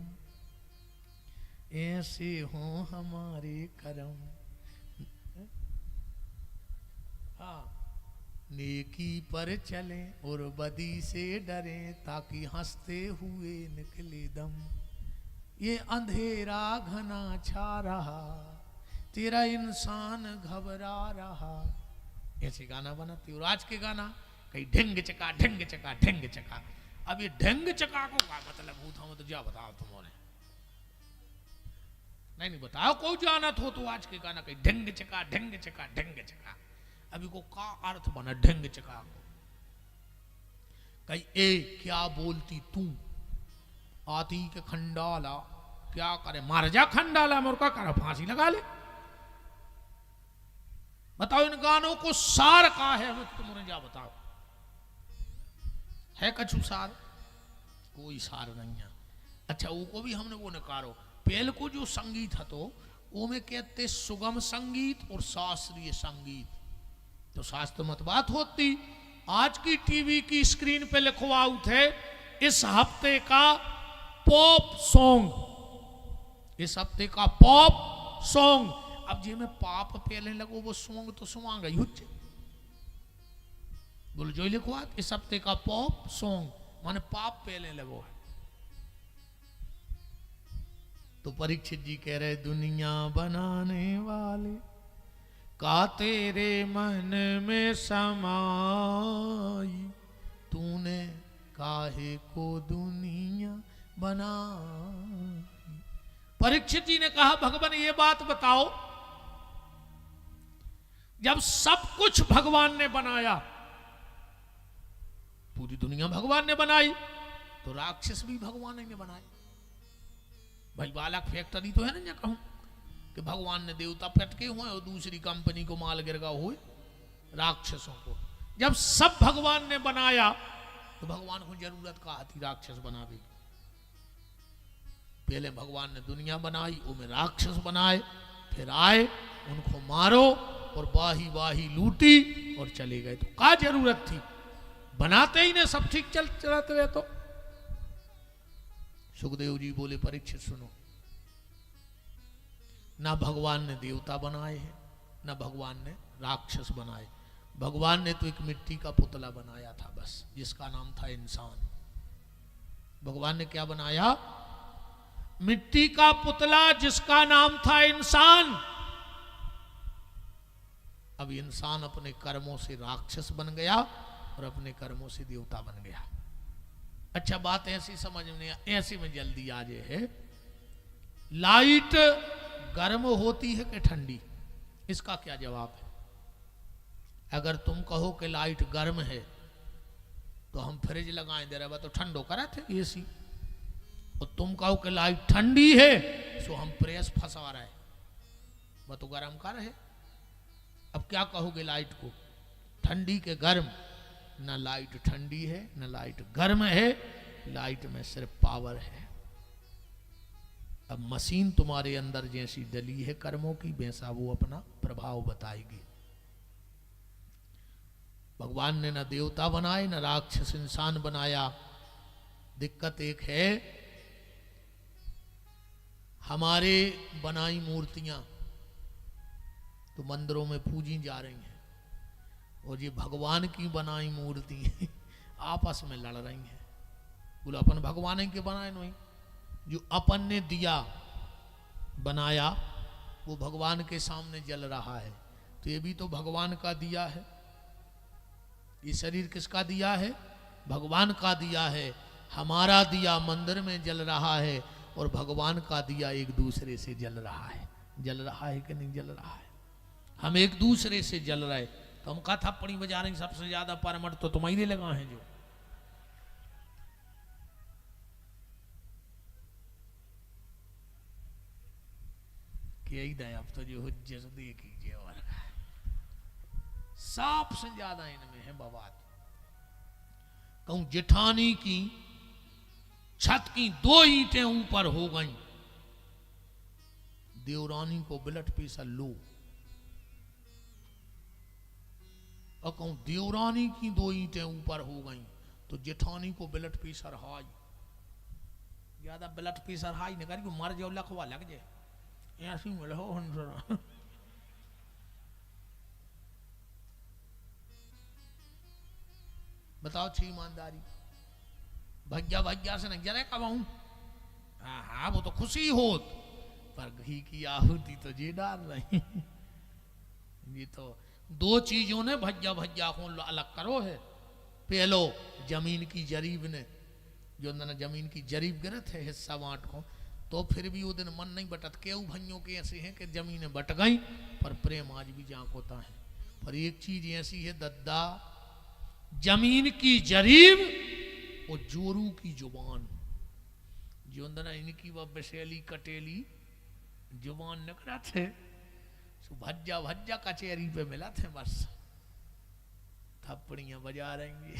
ऐसे हो हमारे करम। हाँ नेकी पर चले और बदी से डरे, ताकि हंसते हुए निकले दम। ये अंधेरा घना छा रहा, तेरा इंसान घबरा रहा। ऐसे गाना बनाती। और आज के गाना कहीं ढंग चका ढंग चका ढंग चका। अब ये ढंग चका को क्या मतलब होता हूं तो जा बताओ तुम्हारे। नहीं बताओ को जानत हो तो आज के गाना कहीं ढंग चका ढंग चका ढंग चका। अभी को का अर्थ बना ढंग चका को। कहीं ए क्या बोलती तू, आती के खंडाला क्या करे मार जा खंडाला मुर्गा कर फांसी लगा ले। बताओ इन गानों को सार का है तुमने जा बताओ। है कछु सार? कोई सार नहीं है। अच्छा वो को भी हमने वो नकारो। पहले को जो संगीत है तो वो में कहते सुगम संगीत और शास्त्रीय संगीत। तो शास्त्र मत बात होती। आज की टीवी की स्क्रीन पे लिखवाऊ थे इस हफ्ते का पॉप सॉन्ग। इस हफ्ते का पॉप सॉन्ग। अब जे में पाप पहले लगो वो सॉन्ग तो सुना गई बोलो जो लिखवा इस हफ्ते का पॉप सॉन्ग माने पाप पहले लगो है। तो परीक्षित जी कह रहे दुनिया बनाने वाले का तेरे मन में समाई, तूने काहे को दुनिया बनाई। परीक्षित जी ने कहा भगवान ये बात बताओ, जब सब कुछ भगवान ने बनाया, पूरी दुनिया भगवान ने बनाई, तो राक्षस भी भगवान ने बनाए। भाई बालक फैक्ट्री तो है ना, कहूं कि भगवान ने देवता पटके हुए और दूसरी कंपनी को माल गिरगा हुए राक्षसों को। जब सब भगवान ने बनाया तो भगवान को जरूरत का थी राक्षस बनावे। पहले भगवान ने दुनिया बनाई, उनमें राक्षस बनाए, फिर आए उनको मारो और वाही वाही लूटी और चले गए। तो क्या जरूरत थी, बनाते ही ने सब ठीक चलते रहे। तो सुखदेव जी बोले परीक्षित सुनो, ना भगवान ने देवता बनाए हैं, ना भगवान ने राक्षस बनाए। भगवान ने तो एक मिट्टी का पुतला बनाया था बस, जिसका नाम था इंसान। भगवान ने क्या बनाया? मिट्टी का पुतला जिसका नाम था इंसान। अब इंसान अपने कर्मों से राक्षस बन गया और अपने कर्मों से देवता बन गया। अच्छा बात ऐसी समझ में, ऐसे में जल्दी आ जाए है, लाइट गर्म होती है कि ठंडी? इसका क्या जवाब है? अगर तुम कहो कि लाइट गर्म है तो हम फ्रिज लगाएं दे रहे तो ठंडो करा थे एसी, और तुम कहो कि लाइट ठंडी है तो हम प्रेस फंसा रहे, वह तो गर्म कर है। अब क्या कहोगे लाइट को, ठंडी के गर्म? ना लाइट ठंडी है ना लाइट गर्म है, लाइट में सिर्फ पावर है। अब मशीन तुम्हारे अंदर जैसी डली है कर्मों की, वैसा वो अपना प्रभाव बताएगी। भगवान ने ना देवता बनाए ना राक्षस इंसान बनाया। दिक्कत एक है, हमारे बनाई मूर्तियां तो मंदिरों में पूजी जा रही हैं, और ये भगवान की बनाई मूर्ति आपस में लड़ रही हैं। बोला अपन भगवान के बनाए नहीं, जो अपन ने दिया बनाया वो भगवान के सामने जल रहा है, तो ये भी तो भगवान का दिया है। ये शरीर किसका दिया है? भगवान का दिया है। हमारा दिया मंदिर में जल रहा है और भगवान का दिया एक दूसरे से जल रहा है। जल रहा है कि नहीं जल रहा है? हम एक दूसरे से जल रहे। तो हम कहा थप्पड़ी बजा रहे, सबसे ज्यादा परमट तो तुम्हारे लगा है जो। यही दे अब तो जो हुज्जत देखिए और सबसे ज्यादा इनमें है बवाद। कहूं जेठानी की छत की 2 ईंटें ऊपर हो गई, देवरानी को ब्लड प्रेशर लो। और कहूं देवरानी की 2 ईंटें ऊपर हो गई तो जेठानी को ब्लड प्रेशर हाई। ज्यादा ब्लड प्रेशर हाई न कर मर जाओ, लखवा लग जाए, ऐसी मिले हो हंसरा। बताओ छी ईमानदारी, भज्जा भज्जा से न जरे कबाऊं। हाँ हाँ वो तो खुशी होत, पर घी की आहुति तो जे डाल रही। ये तो 2 चीजों ने भज्जा भज्जा को अलग करो है। पहलो जमीन की जरीब ने, जो ना जमीन की जरीब गिरे थे हिस्सा बांट को, तो फिर भी वो दिन मन नहीं बटत। केऊ भइयों के ऐसे हैं कि जमीनें बट गई पर प्रेम आज भी जांक होता है। पर एक चीज ऐसी है दद्दा, जमीन की जरीब और जोरू की जुबान, जो ना इनकी वह बसेली कटेली जुबान निकला थे, सो भज्जा भज्जा कचेरी पे मिला थे, बस थप्पड़ियां बजा रहेंगे।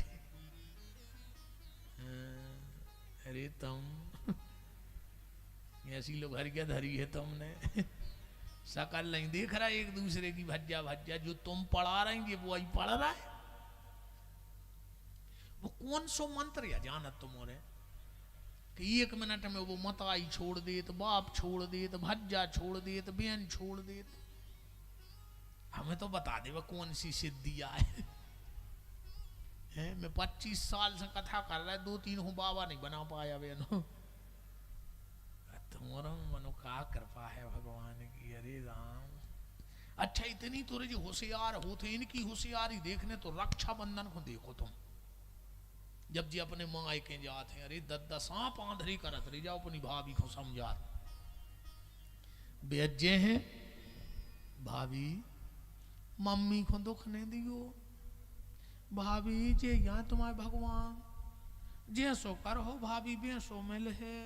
अरे तुम ऐसी लोग हर क्या धरी है तुमने, सकल नहीं देख रहा एक दूसरे की भज्जा भज्जा। जो तुम पढ़ा रहेंगे वो वही पढ़ रहा है। वो कौन सो मंत्र या जानत तुम्हारे कि 1 मिनट में वो मताई छोड़ दे, तो बाप छोड़ दे, तो भज्जा छोड़ दे, तो बहन छोड़ दे। हमें तो बता दे वो कौन सी सिद्धि आए। है मैं 25 साल से कथा कर रहा है, 2-3 हूँ बाबा नहीं बना पाया बेनो। तुम्हारा मनो का कृपा है भगवान की, अरे राम। अच्छा इतनी तो जो होशियार होते, इनकी होशियारी देखने तो रक्षाबंधन को देखो तुम, जब जी अपने माए के जाते हैं, अरे 10 सांप आंधरी करत रही जाओ अपनी भाभी को समझा, बेज्जे हैं भाभी मम्मी को दुख नहीं दियो, भाभी जे यहाँ तुम्हारे भगवान जैसो कर हो भाभी बेसो मिल है,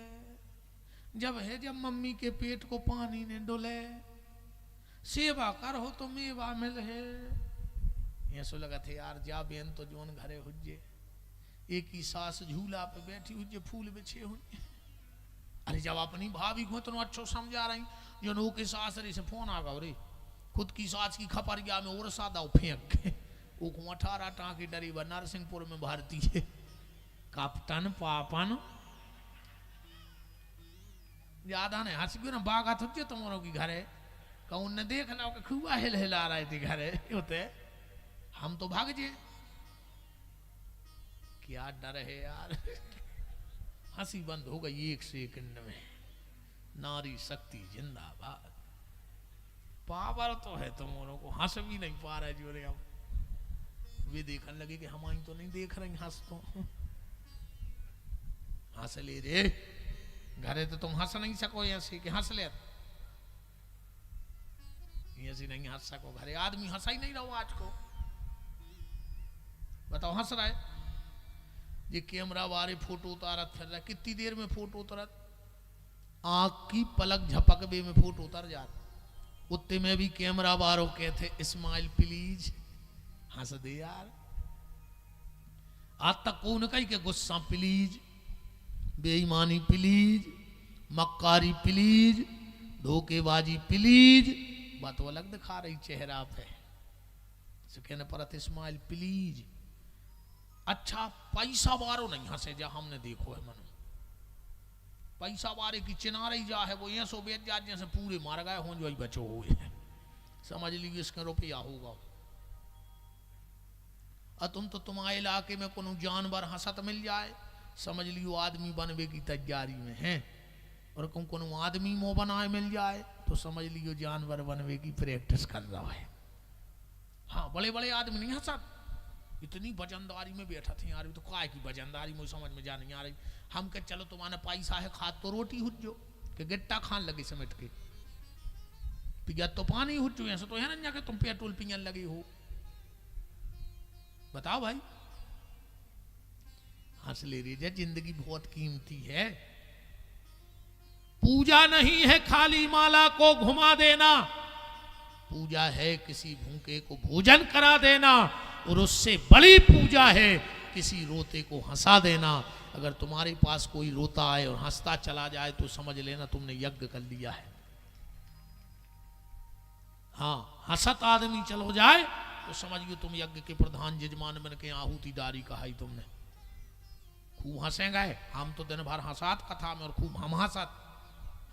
जब मम्मी के पेट को पानी ने डोले, सेवा कर हो तो मेवा मिल है। ये सो लगा थे यार जा बेन तो जोन घरे हुजे, एक ही सास झूला पे बैठी हुजे फूल बिछे हुए। अरे जब अपनी भाभी को तो अच्छो समझा रही, जो नो के सास रे से फोन आ गया रे, खुद की सास की खपरिया में और सादा फेंक के वो 18 टाँके डरी व नरसिंहपुर में भर्ती है, कप्तान पापन ज्यादा ने हंस गयो ना बागा तुझे तुम्हारों की घरे कौन ने देख लो कि खुआ हिल हिला रहे थे घरे होते, हम तो भाग जे, क्या डर है यार। हंसी बंद हो गई 1 सेकंड में। नारी शक्ति जिंदाबाद, पावर तो है तुम्हारों को, हंस भी नहीं पा रहे जो रे। अब वे देखने लगे कि हमारी तो नहीं देख रही हंस, तो हंस ले रे घरे तो तुम हंस नहीं सको ऐसे कि हंस ले, ऐसे नहीं हंस सको घरे, आदमी हंसा ही नहीं रहो आज को। बताओ हंस रहा है, ये कैमरा वाले फोटो उतारत फिर रहा, कितनी देर में फोटो उतरत, आंख की पलक झपक बे में फोटो उतर जात, उतने में भी कैमरा वालों कहते स्माइल प्लीज, हंस दे यार। आज तक कौन कही के गुस्सा प्लीज, बेईमानी प्लीज, मक्कारी प्लीज, धोखेबाजी प्लीज, बात वो अलग दिखा रही चेहरा पे, कहने पर स्माइल प्लीज। अच्छा पैसा वारो नहीं हंसे जा, हमने देखो है मनो, पैसा वारे की चिनारी जा है वो ये सो बेच जा जैसे पूरे मार गए हों जो बचो हुए, समझ लीजिए इसका रुपया होगा। तुम तो तुम्हारे इलाके में कोनो जानवर हंसत मिल जाए, समझ लियो आदमी बनवे की तैयारी में है, और कोनो आदमी मुंह बनाए मिल जाए तो समझ लियो जानवर बनवे की प्रैक्टिस कर रहा है। हाँ बड़े बड़े आदमी नहीं हंसत, इतनी वजनदारी में बैठा थे यार, तो काय की वजनदारी मुझे समझ में जा नहीं आ रही। हम कह चलो तुम्हारा पैसा है, खाद तो रोटी हुज्जो कि गिट्टा खान लगे समेट के, पिया तो पानी हुज्जो, ऐसा तो है ना जाके तुम पेट्रोल पियन लगे हो। बताओ भाई, हंस ले रही है, जिंदगी बहुत कीमती है। पूजा नहीं है खाली माला को घुमा देना, पूजा है किसी भूखे को भोजन करा देना, और उससे बड़ी पूजा है किसी रोते को हंसा देना। अगर तुम्हारे पास कोई रोता आए और हंसता चला जाए तो समझ लेना तुमने यज्ञ कर लिया है। हाँ हंसत आदमी चलो जाए तो समझिए तुम यज्ञ के प्रधान यजमान बन के आहुति डारी कहा ही तुमने। खूब हंसेंगे हम तो दिन भर हंसात कथा में, और खूब हम हंसत,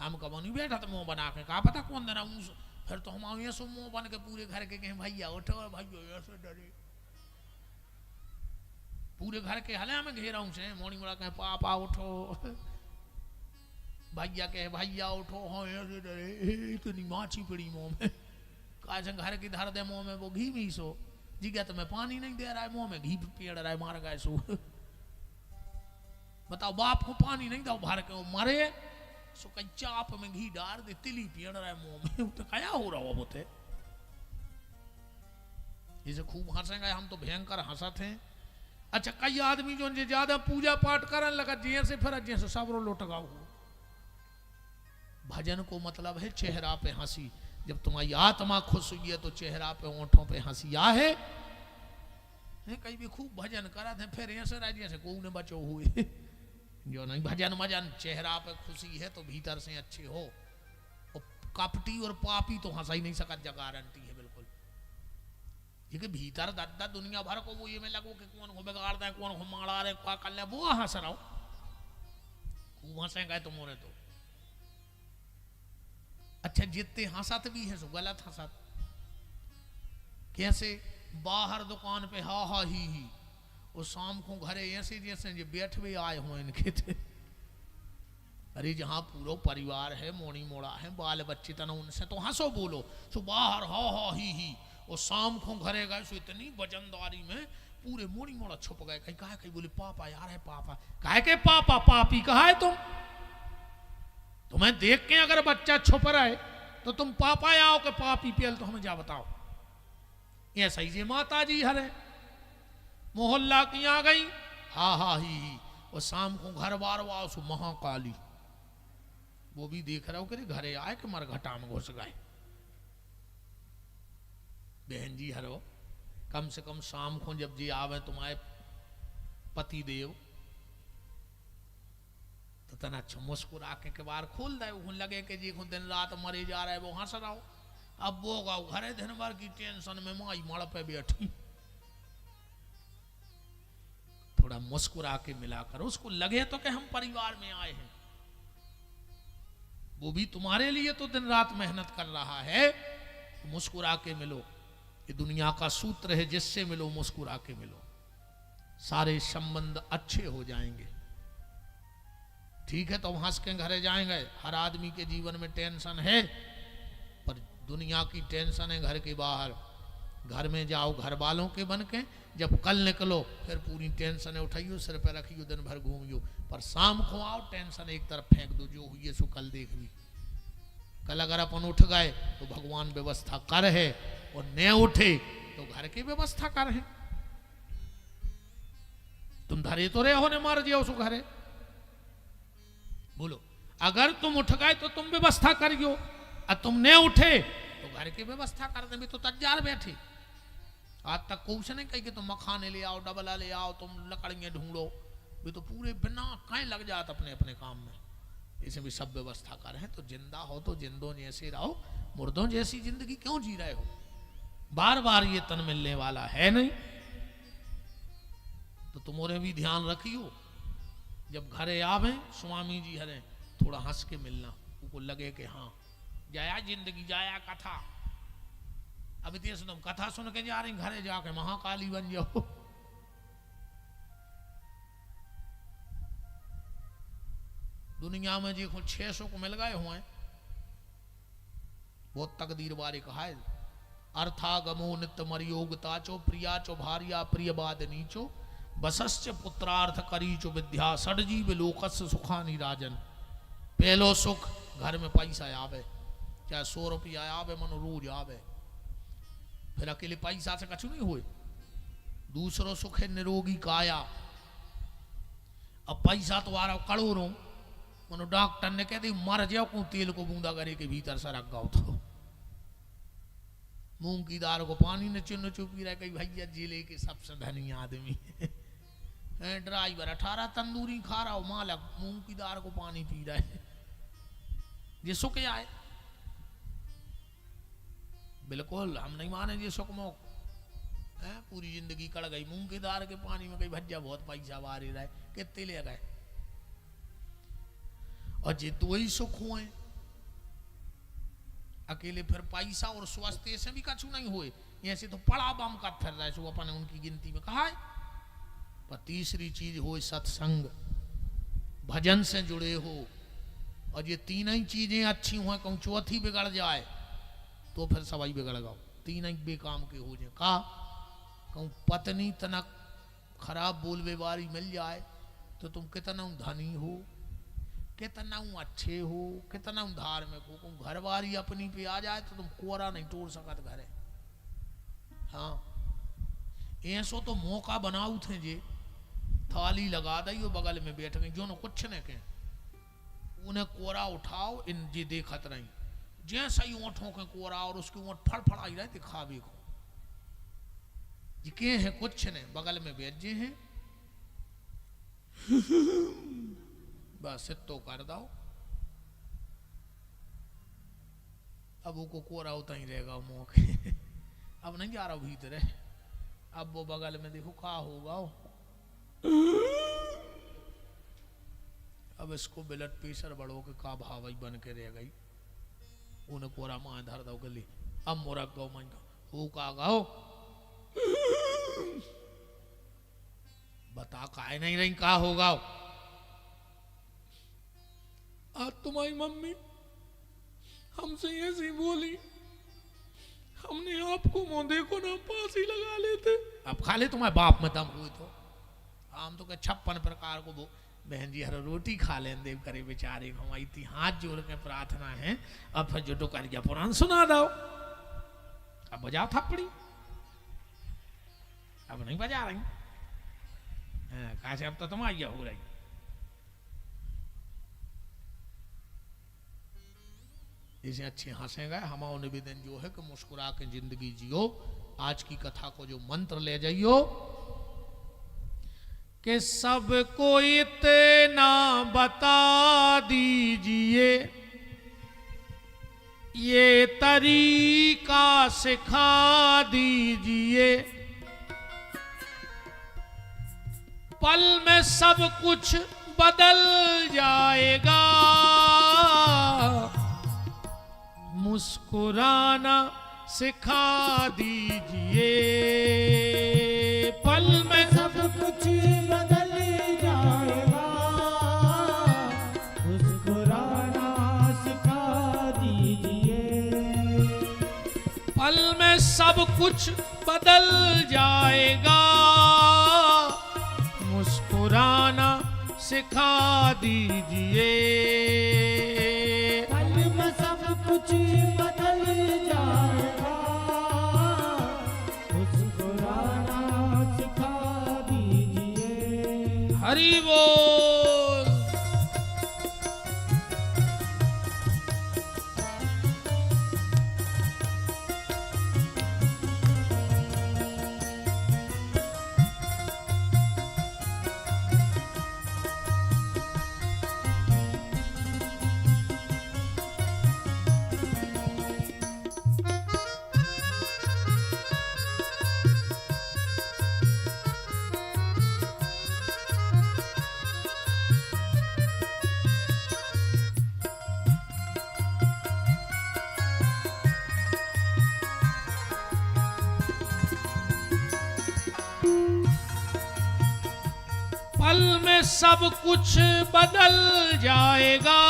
हम कब नहीं बैठा तो मुंह बना के, कहा पता कौन देना मुंह, फिर तो हम ये सब मुंह बन के पूरे घर के कहें भैया उठो भैया ऐसे डरे, पूरे घर के हले में घेरा से मोनी मोड़ा कहे पापा उठो, भैया कहे भैया उठो, हाँ ऐसे डरे, इतनी माछी पड़ी मुंह में, कहा घर की धर दे मुंह में वो घी में सो, जिगा तो मैं पानी नहीं दे रहा है मुंह में घी पेड़ रहा है, मार गए सो। बताओ बाप को पानी नहीं दो भर के वो मरे, सो कई चाप में घी डाल दे, तिली पेड़ रहा है मुंह में, तो क्या हो रहा हो बोते। इसे खूब हंसेंगे हम तो भयंकर हंसत हैं। अच्छा कई आदमी जो ज्यादा पूजा पाठ करने लगा जैसे फिर जैसे सबरो लोटगाओ, भजन को मतलब है चेहरा पे हंसी, जब तुम्हारी आत्मा खुश हुई है तो चेहरा पे ओंठों पे हंसी है। कई भी खूब भजन करा थे फिर ऐसे रह जैसे को ने बचो हुए, जो नहीं भजन मजन चेहरा पे खुशी है तो भीतर से अच्छे हो, और कपटी और पापी तो हंसा ही नहीं सका, गारंटी है बिल्कुल। ये कि भीतर दादा दुनिया भर को वो ये में लगो कि कौन को बिगाड़ दे, कौन को मारा रहे, क्या कर ले, वो हंस रहा हो, खूब हंसेंगे तुम तो। अच्छा जितने हंसत भी है सो गलत हंसत, कैसे बाहर दुकान पे हा हा ही, वो शाम को घरे ऐसे जैसे जे बैठ भी आए हुए इनके थे। अरे जहाँ पूरा परिवार है, मोड़ी मोड़ा है, बाल बच्चे तना, उनसे तो हंसो बोलो, सो बाहर हा ही। और शाम को घरे गए सो इतनी वजनदारी में पूरे मोड़ी मोड़ा छुप गए। कहीं कहा, कहीं बोले पापा यार है पापा, कहे के पापा पापी कहा है तुम? तुम्हें देख के अगर बच्चा छुप रहा है तो तुम पापा आओ के पापी पेल, तो हमें जा बताओ। ऐसा ही जे माता जी हरे मोहल्ला की आ गई, हा ही। और शाम को घर बार वाओ सो महाकाली, वो भी देख रहा हो कि घरे आए कि मरघटा में घुस गए। बहन जी हरो, कम से कम शाम को जब जी आवे तुम्हारे पति देव, तो तना अच्छा मुस्कुरा के बार खोल दे। वो लगे कि जी दिन रात मरे जा रहा है, वो हंस रहा हो। अब वो गाओ घरे दिन भर की टेंशन में माई मड़ पे बैठी, थोड़ा मुस्कुरा के मिलाकर उसको लगे तो कि हम परिवार में आए हैं। वो भी तुम्हारे लिए तो दिन रात मेहनत कर रहा है, तो मुस्कुरा के मिलो। ये दुनिया का सूत्र है, जिससे मिलो मुस्कुरा के मिलो, सारे संबंध अच्छे हो जाएंगे। ठीक है, तो हम हंस के घरे जाएंगे। हर आदमी के जीवन में टेंशन है, पर दुनिया की टेंशन है घर के बाहर। घर में जाओ घर वालों के बन के, जब कल निकलो फिर पूरी टेंशन उठाइयो, सिर पे रखियो, दिन भर घूमियो। पर शाम को आओ, टेंशन एक तरफ फेंक दो, जो हुई सो कल देख भी। कल अगर अपन उठ गए तो भगवान व्यवस्था कर है, और न उठे तो घर की व्यवस्था कर है। तुम धरे तो रहे हो ने मार दिया उस घरे, बोलो। अगर तुम उठ गए तो तुम व्यवस्था करियो, और तुम न उठे तो घर की व्यवस्था करने में तो तैयार बैठे। आज तक कुछ नहीं कही कि तुम मखाने ले आओ, डबला ले आओ, तुम लकड़ियां ढूंढो, भी तो पूरे बिना कहीं लग जात अपने अपने काम में। इसे भी सब व्यवस्था कर है। तो जिंदा हो तो जिंदों जैसे रहो, मुर्दों जैसी जिंदगी क्यों जी रहे हो? बार बार ये तन मिलने वाला है नहीं, तो तुम्हारे भी ध्यान रखियो। जब घरे आवे स्वामी जी हरे, थोड़ा हंस के मिलना, उनको लगे कि हाँ जाया जिंदगी, जाया कथा। अब इतिहास तुम कथा सुन के जा रही, घरे जाके महाकाली बन जाओ। दुनिया में जो 600 को मिल गए हुए, बहुत तकदीर बारे कहा है। अर्थागमो नित्य मरियोगता चो, प्रिया चो भारिया प्रिय बाद नीचो, बसस्य पुत्रार्थ करीचो विद्या, सड़जीव लोकस सुखानी राजन। पहलो सुख घर में पैसा आवे, चाहे 100 रुपया आवे, मनो रोज आवे। फिर अकेले पैसा से कछु नहीं हुए। दूसरो सुख है निरोगी काया। अब पैसा तो आ रहा करोड़ों, मनो डॉक्टर ने कह दी मर जाओ को तेल को बूंदा करे के भीतर से रख गाओ। तो मूंग की दाल को पानी ने चुन चुपी रह गई। भैया जिले के सबसे धनी आदमी है, ड्राइवर 18 तंदूरी खा रहा हो, मालक मूंग की दाल को पानी पी रहा है। ये सुख आए, बिल्कुल हम नहीं माने ये सुख मोक है। पूरी जिंदगी कड़ गई मूंग की दाल के पानी में, कहीं भज्जा बहुत पैसा वारी रहे, कितने ले गए। और जे दो ही सुख हुए अकेले, फिर पैसा और स्वास्थ्य से भी कछु नहीं हुए। ऐसे तो पड़ा बम का फिर रहे सो अपन उनकी गिनती में कहा है। पर तीसरी चीज हो सत्संग, भजन से जुड़े हो, और ये तीन ही चीजें अच्छी हुए, कहूँ चौथी बिगड़ जाए तो फिर सवाई बिगड़ गओ। तीन ही बेकाम के हो जाए। कहा कहूँ पत्नी तनक खराब बोलवे वाली मिल जाए तो तुम कितना धनी हो, कितना अच्छे हो, कितना धार्मिक हो। कहूँ घर वाली अपनी पे आ जाए तो तुम कोरा नहीं तोड़ सकत घरे। हाँ ऐसो तो मौका बनाऊ थे जे, थाली लगा दी और बगल में बैठ गई, जो न कुछ न के उन्हें कोरा उठाओ, इन जी देखत रही। जैसा ही ओंठों के कोरा और उसकी ओंठ फड़फड़ाई रहे दिखावे को, जी के हैं कुछ ने, बगल में बैठ जे हैं बस तो कर दो। अब वो कोरा होता ही रहेगा मौके। अब नहीं जा रहा भीतर है, अब वो बगल में देखो का होगा। अब इसको ब्लड प्रेशर बढ़ो के का भावई बन के रह गई। उन्हें कोरा माँ धर दो गली, अब मोरा गौ मन हो का गाओ। बता काहे नहीं रही, कहा होगा? आज तुम्हारी मम्मी हमसे ऐसी बोली, हमने आपको मुंह देखो ना फांसी लगा लेते। अब खा ले तुम्हारे बाप में दम हुई तो हम तो 56 प्रकार को वो बहन जी हर रोटी खा लें देव करे बेचारे, हमारी थी हाथ जोड़ के प्रार्थना है। अब फिर जो टोकरिया पुराण सुना दो, अब बजाओ थप्पड़ी, अब नहीं बजा रही। कहा से अब तो तुम आइया हो रही। इसे अच्छे हंसेगा। हमारा निवेदन जो है कि मुस्कुरा के जिंदगी जियो। आज की कथा को जो मंत्र ले जाइयो कि सबको इतना बता दीजिए, ये तरीका सिखा दीजिए, पल में सब कुछ बदल जाएगा, मुस्कुराना सिखा दीजिए, पल में सब कुछ बदल जाएगा, मुस्कुराना सिखा दीजिए, पल में सब कुछ बदल जाएगा, मुस्कुराना सिखा दीजिए, पल में सब कुछ बदल जाएगा, मुस्कुराना सिखा दीजिए। हरि बोल। पल में सब कुछ बदल जाएगा,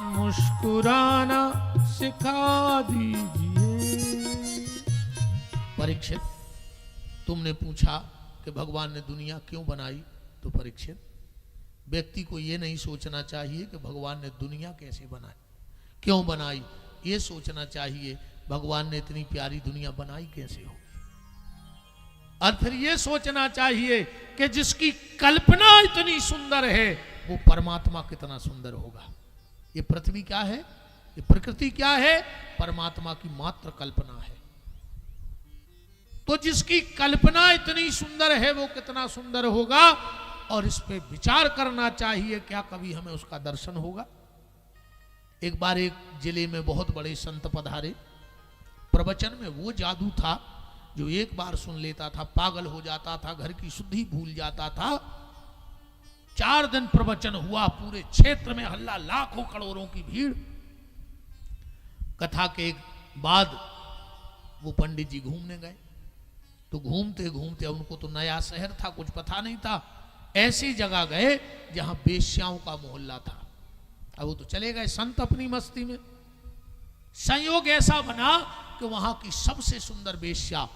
मुस्कुराना सिखा दीजिए। परीक्षित, तुमने पूछा कि भगवान ने दुनिया क्यों बनाई, तो परीक्षित व्यक्ति को यह नहीं सोचना चाहिए कि भगवान ने दुनिया कैसे बनाई, क्यों बनाई। ये सोचना चाहिए भगवान ने इतनी प्यारी दुनिया बनाई कैसे हो। और फिर ये सोचना चाहिए कि जिसकी कल्पना इतनी सुंदर है वो परमात्मा कितना सुंदर होगा। ये पृथ्वी क्या है, ये प्रकृति क्या है, परमात्मा की मात्र कल्पना है। तो जिसकी कल्पना इतनी सुंदर है वो कितना सुंदर होगा, और इस पे विचार करना चाहिए, क्या कभी हमें उसका दर्शन होगा। एक बार एक जिले में बहुत बड़े संत पधारे। प्रवचन में वो जादू था जो एक बार सुन लेता था पागल हो जाता था, घर की शुद्धि भूल जाता था। 4 दिन प्रवचन हुआ, पूरे क्षेत्र में हल्ला, लाखों करोड़ों की भीड़। कथा के बाद वो पंडित जी घूमने गए, तो घूमते घूमते, उनको तो नया शहर था, कुछ पता नहीं था, ऐसी जगह गए जहां बेश्याओं का मोहल्ला था। अब वो तो चले गए संत अपनी मस्ती में। संयोग ऐसा बना कि वहां की सबसे सुंदर बेश्या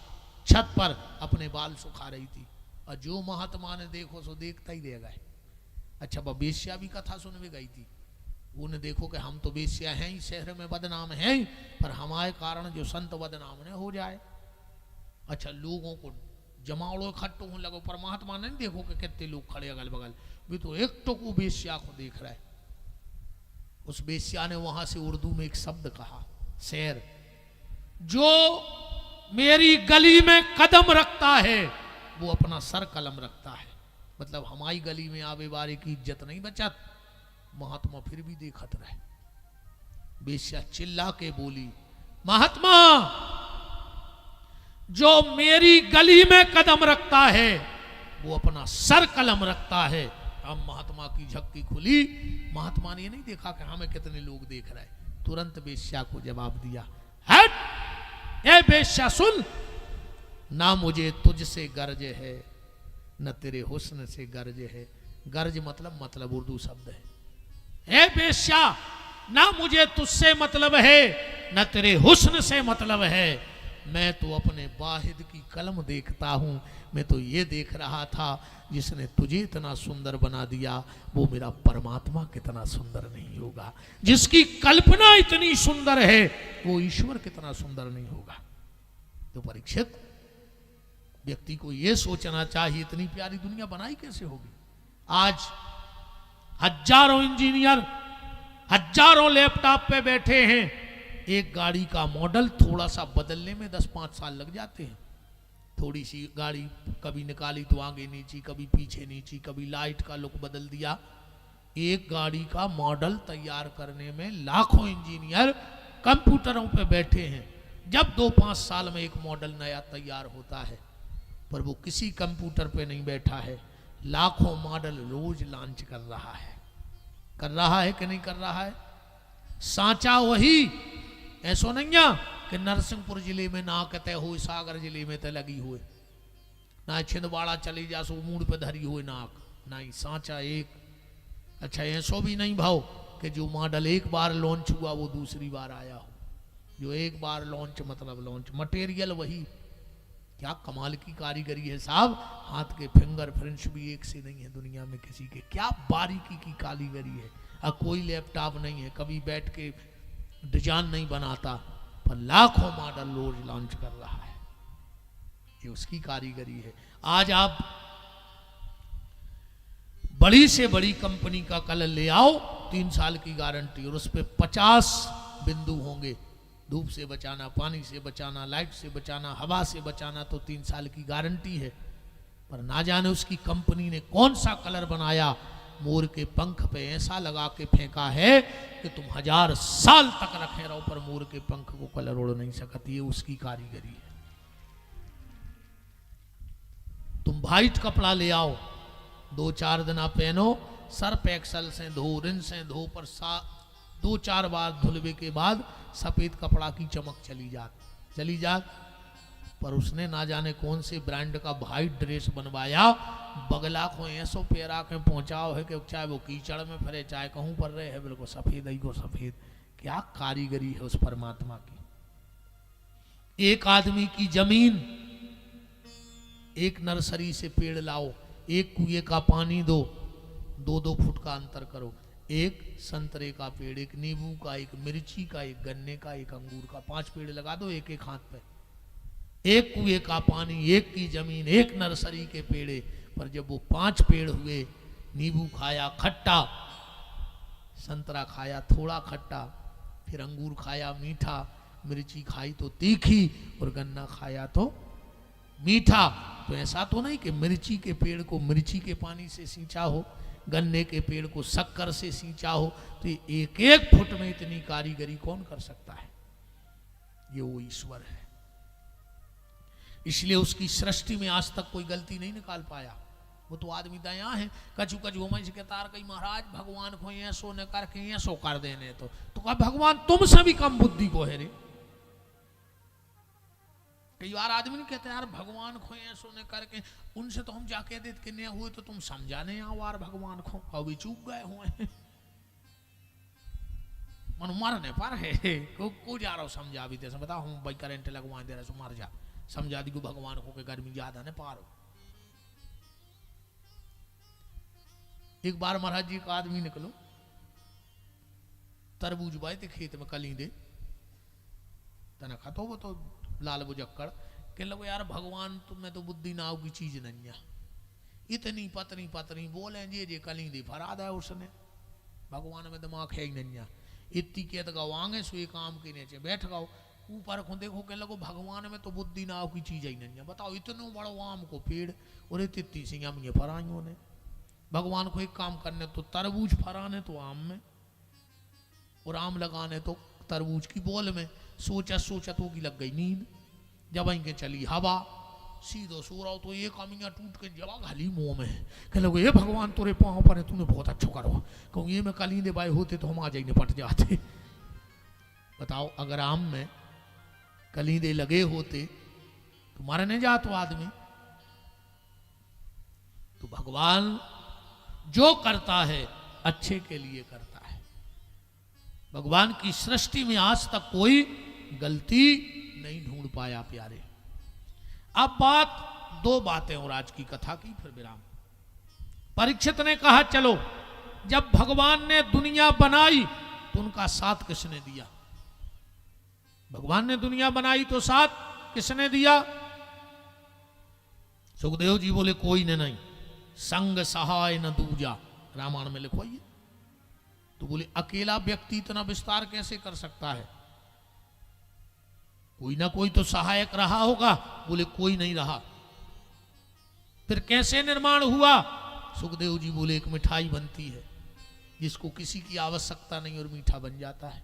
छत पर अपने बाल सुखा रही थी, और जो महात्मा ने देखो सो देखता ही रह गए। अच्छा, वह बेश्या भी कथा सुनने गई थी। उन्हें देखो कि हम तो बेश्या हैं ही, शहर में बदनाम हैं ही, पर हमारे कारण जो संत बदनाम न हो जाए। अच्छा, लोगों को जमावड़ो इकट्ठो होने लगे, पर महात्मा ने देखो कि कितने लोग खड़े अगल बगल, भी तो एक तो को बेश्या को देख रहा है। उस बेश्या ने वहां से उर्दू में एक शब्द कहा, शेर, जो मेरी गली में कदम रखता है वो अपना सर कलम रखता है। मतलब हमारी गली में आवे वाले की इज्जत नहीं बचत। महात्मा फिर भी देखत रहे। बेश्या चिल्ला के बोली, महात्मा, जो मेरी गली में कदम रखता है वो अपना सर कलम रखता है। अब महात्मा की झक्की खुली। महात्मा ने ये नहीं देखा कि हमें कितने लोग देख रहे हैं, तुरंत बेश्या को जवाब दिया, हट, ए बेश्या सुन, ना मुझे तुझसे गर्ज है, न तेरे हुस्न से गर्ज है। गर्ज मतलब उर्दू शब्द है। हे बेश्या, ना मुझे तुझसे मतलब है, न तेरे हुस्न से मतलब है। मैं तो अपने वाहिद की कलम देखता हूँ। मैं तो ये देख रहा था जिसने तुझे इतना सुंदर बना दिया वो मेरा परमात्मा कितना सुंदर नहीं होगा। जिसकी कल्पना इतनी सुंदर है, वो ईश्वर कितना सुंदर नहीं होगा। तो परीक्षित, व्यक्ति को ये सोचना चाहिए इतनी प्यारी दुनिया बनाई कैसे होगी। आज हजारों इंजीनियर हजारों लैपटॉप पे बैठे हैं। एक गाड़ी का मॉडल थोड़ा सा बदलने में 10-5 साल लग जाते हैं। थोड़ी सी गाड़ी कभी निकाली तो आगे नीची, कभी पीछे नीची, कभी लाइट का लुक बदल दिया। एक गाड़ी का मॉडल तैयार करने में लाखों इंजीनियर कंप्यूटरों पे बैठे हैं। जब 2-5 साल में एक मॉडल नया तैयार होता है, पर वो किसी कंप्यूटर पे नहीं बैठा है। लाखों मॉडल रोज लॉन्च कर रहा है। कर रहा है कि नहीं कर रहा है? सांचा वही, ऐसो नहीं है कि नरसिंहपुर जिले में नाक तय हो, सागर जिले में तय लगी हुए, ना छिंदवाड़ा चली जा सो मूड पे धरी हुए नाक, नहीं, सांचा एक। अच्छा, ऐसो भी नहीं भाव कि जो मॉडल एक बार लॉन्च हुआ वो दूसरी बार आया हो। जो एक बार लॉन्च मतलब लॉन्च, मटेरियल वही। क्या कमाल की कारीगरी है साहब। हाथ के फिंगरप्रिंट्स भी एक से नहीं है दुनिया में किसी के। क्या बारीकी की कारीगरी है। अब कोई लैपटॉप नहीं है कभी बैठ के डिजाइन नहीं बनाता, पर लाखों मॉडल रोज लॉन्च कर रहा है। ये उसकी कारीगरी है। आज आप बड़ी से बड़ी कंपनी का कलर ले आओ, 3 साल की गारंटी, और उस पर 50 बिंदु होंगे। धूप से बचाना, पानी से बचाना, लाइट से बचाना, हवा से बचाना, तो 3 साल की गारंटी है। पर ना जाने उसकी कंपनी ने कौन सा कलर बनाया, मोर के पंख पे ऐसा लगा के फेंका है कि तुम 1000 साल तक रखे रहो पर मोर के पंख को कलर उड़ नहीं सकती। ये उसकी कारीगरी है। तुम वाइट कपड़ा ले आओ, 2-4 दिन आप पहनो, सर्फ एक्सल से धो, रिन से धो, पर 2-4 बार धुलवे के बाद सफेद कपड़ा की चमक चली जात। पर उसने ना जाने कौन से ब्रांड का वाइट ड्रेस बनवाया, बगला को ऐसो पेरा के पहुंचाओ है कि चाहे वो कीचड़ में फिरे चाहे कहूं पर रहे है, बिल्कुल सफेद ही को सफेद। क्या कारीगरी है उस परमात्मा की। एक आदमी की जमीन, एक नर्सरी से पेड़ लाओ, एक कुएं का पानी दो, 2-2 फुट का अंतर करो, एक संतरे का पेड़, एक नींबू का, एक मिर्ची का, एक गन्ने का, एक अंगूर का, 5 पेड़ लगा दो एक एक हाथ पे। एक कुएं का पानी, एक की जमीन, एक नर्सरी के पेड़े। पर जब वो 5 पेड़ हुए, नींबू खाया खट्टा, संतरा खाया थोड़ा खट्टा, फिर अंगूर खाया मीठा, मिर्ची खाई तो तीखी, और गन्ना खाया तो मीठा। तो ऐसा तो नहीं कि मिर्ची के पेड़ को मिर्ची के पानी से सींचा हो, गन्ने के पेड़ को शक्कर से सींचा हो। तो एक एक फुट में इतनी कारीगरी कौन कर सकता है? ये वो ईश्वर है। इसलिए उसकी सृष्टि में आज तक कोई गलती नहीं निकाल पाया। वो तो आदमी दया है, कछु कछु मैं के तार कही महाराज भगवान को ऐसो न करके ऐसो कर देने, तो कहा भगवान तुमसे भी कम बुद्धि को है रे। कई बार आदमी नहीं कहते यार भगवान को ऐसो न करके, उनसे तो हम जाके देते कि नहीं हुए तो तुम समझाने आओ यार भगवान को, अभी चूक गए हुए मन मरने पर है को जा रहा हो समझा भी दे, बताओ हम भाई करेंट लगवा दे रहे सो मर जा, समझा दी को भगवान को के गर्मी ज्यादा ने पारो। एक बार महाराज जी का आदमी निकलो, तरबूज बाए थे खेत में कली दे तना खातो वो तो लाल बुजक्कड़ कह लगो यार भगवान तुम्हें तो बुद्धि नाव की चीज नहीं है, इतनी पतनी पतनी बोले जे कली दे फरा है उसने, भगवान में दिमाग है ही नहीं है। इतनी कहत गवांगे सो एक आम के नीचे बैठ गओ, ऊपर को देखो कह लगो भगवान में तो बुद्धि नाव की चीज ही नहीं है। बताओ इतनो बड़ो आम को पेड़ और इतनी सी हम ये फराइयों ने, भगवान को एक काम करने तो तरबूज फराने तो आम में, और आम लगाने तो तरबूज की बोल में। सोचा सोचा तो की लग गई नींद, जब इनके चली हवा, सीधो सो रहा हो तो एक अमिया टूट के जवाब हली मुंह में, कह लगे ये भगवान तोरे पाँव पर है, तूने बहुत अच्छा करो, कहूँ ये में कलींदे बाई होते तो हम आ जाए निपट जाते। बताओ अगर आम में कलींदे लगे होते तो मारे नहीं जातो आदमी। तो भगवान जो करता है अच्छे के लिए करता है। भगवान की सृष्टि में आज तक कोई गलती नहीं ढूंढ पाया प्यारे। अब दो बातें और आज की कथा की, फिर विराम। परीक्षित ने कहा चलो, जब भगवान ने दुनिया बनाई तो उनका साथ किसने दिया? भगवान ने दुनिया बनाई तो साथ किसने दिया? सुखदेव जी बोले कोई ने नहीं, संग सहाय न दूजा, रामायण में लिखवाइए। तो बोले अकेला व्यक्ति इतना विस्तार कैसे कर सकता है? कोई ना कोई तो सहायक रहा होगा। बोले कोई नहीं रहा। फिर कैसे निर्माण हुआ? सुखदेव जी बोले एक मिठाई बनती है जिसको किसी की आवश्यकता नहीं और मीठा बन जाता है।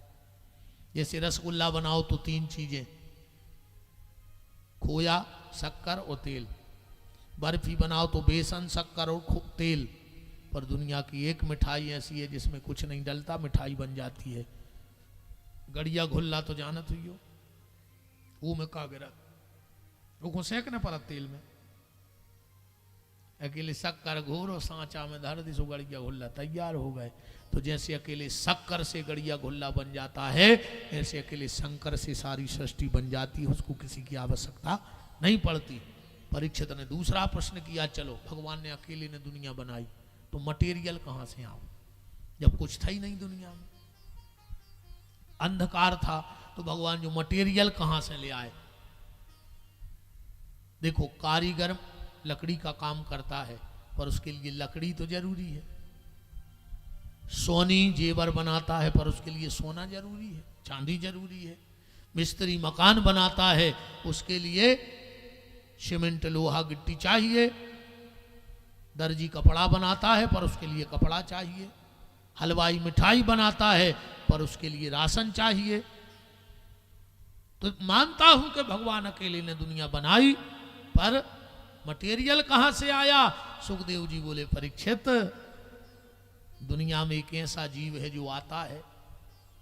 जैसे रसगुल्ला बनाओ तो 3 चीजें, खोया, शक्कर और तेल। बर्फी बनाओ तो बेसन, शक्कर और तेल। पर दुनिया की एक मिठाई ऐसी है जिसमें कुछ नहीं डलता, मिठाई बन जाती है। गड़िया घुल्ला तो जानत हुई हो, वो में का गिरा, वो सेकने पर तेल में अकेले शक्कर घोर और सांचा में धर दी, सो गड़िया घुल्ला तैयार हो गए। तो जैसे अकेले शक्कर से गड़िया घुल्ला बन जाता है, ऐसे अकेले शंकर से सारी सृष्टि बन जाती है, उसको किसी की आवश्यकता नहीं पड़ती। परीक्षित ने दूसरा प्रश्न किया, चलो भगवान ने अकेले ने दुनिया बनाई तो मटेरियल कहां से आओ, जब कुछ था ही नहीं दुनिया में, अंधकार था, तो भगवान जो मटेरियल कहां से ले आए? देखो कारीगर लकड़ी का काम करता है, पर उसके लिए लकड़ी तो जरूरी है। सोनी जेवर बनाता है, पर उसके लिए सोना जरूरी है, चांदी जरूरी है। मिस्त्री मकान बनाता है, उसके लिए सीमेंट, लोहा, गिट्टी चाहिए। दर्जी कपड़ा बनाता है, पर उसके लिए कपड़ा चाहिए। हलवाई मिठाई बनाता है, पर उसके लिए राशन चाहिए। तो मानता हूं कि भगवान अकेले ने दुनिया बनाई, पर मटेरियल कहां से आया? सुखदेव जी बोले परीक्षित, दुनिया में एक ऐसा जीव है जो आता है,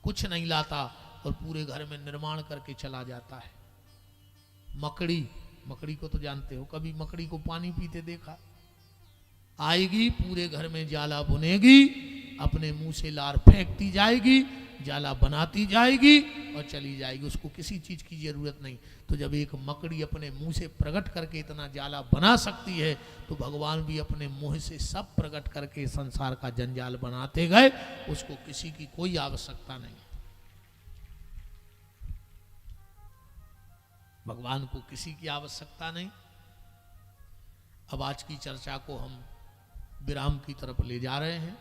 कुछ नहीं लाता और पूरे घर में निर्माण करके चला जाता है। मकड़ी, मकड़ी को तो जानते हो, कभी मकड़ी को पानी पीते देखा? आएगी, पूरे घर में जाला बुनेगी, अपने मुंह से लार फेंकती जाएगी, जाला बनाती जाएगी और चली जाएगी, उसको किसी चीज की जरूरत नहीं। तो जब एक मकड़ी अपने मुंह से प्रकट करके इतना जाला बना सकती है, तो भगवान भी अपने मुंह से सब प्रकट करके संसार का जंजाल बनाते गए, उसको किसी की कोई आवश्यकता नहीं। भगवान को किसी की आवश्यकता नहीं। अब आज की चर्चा को हम विराम की तरफ ले जा रहे हैं।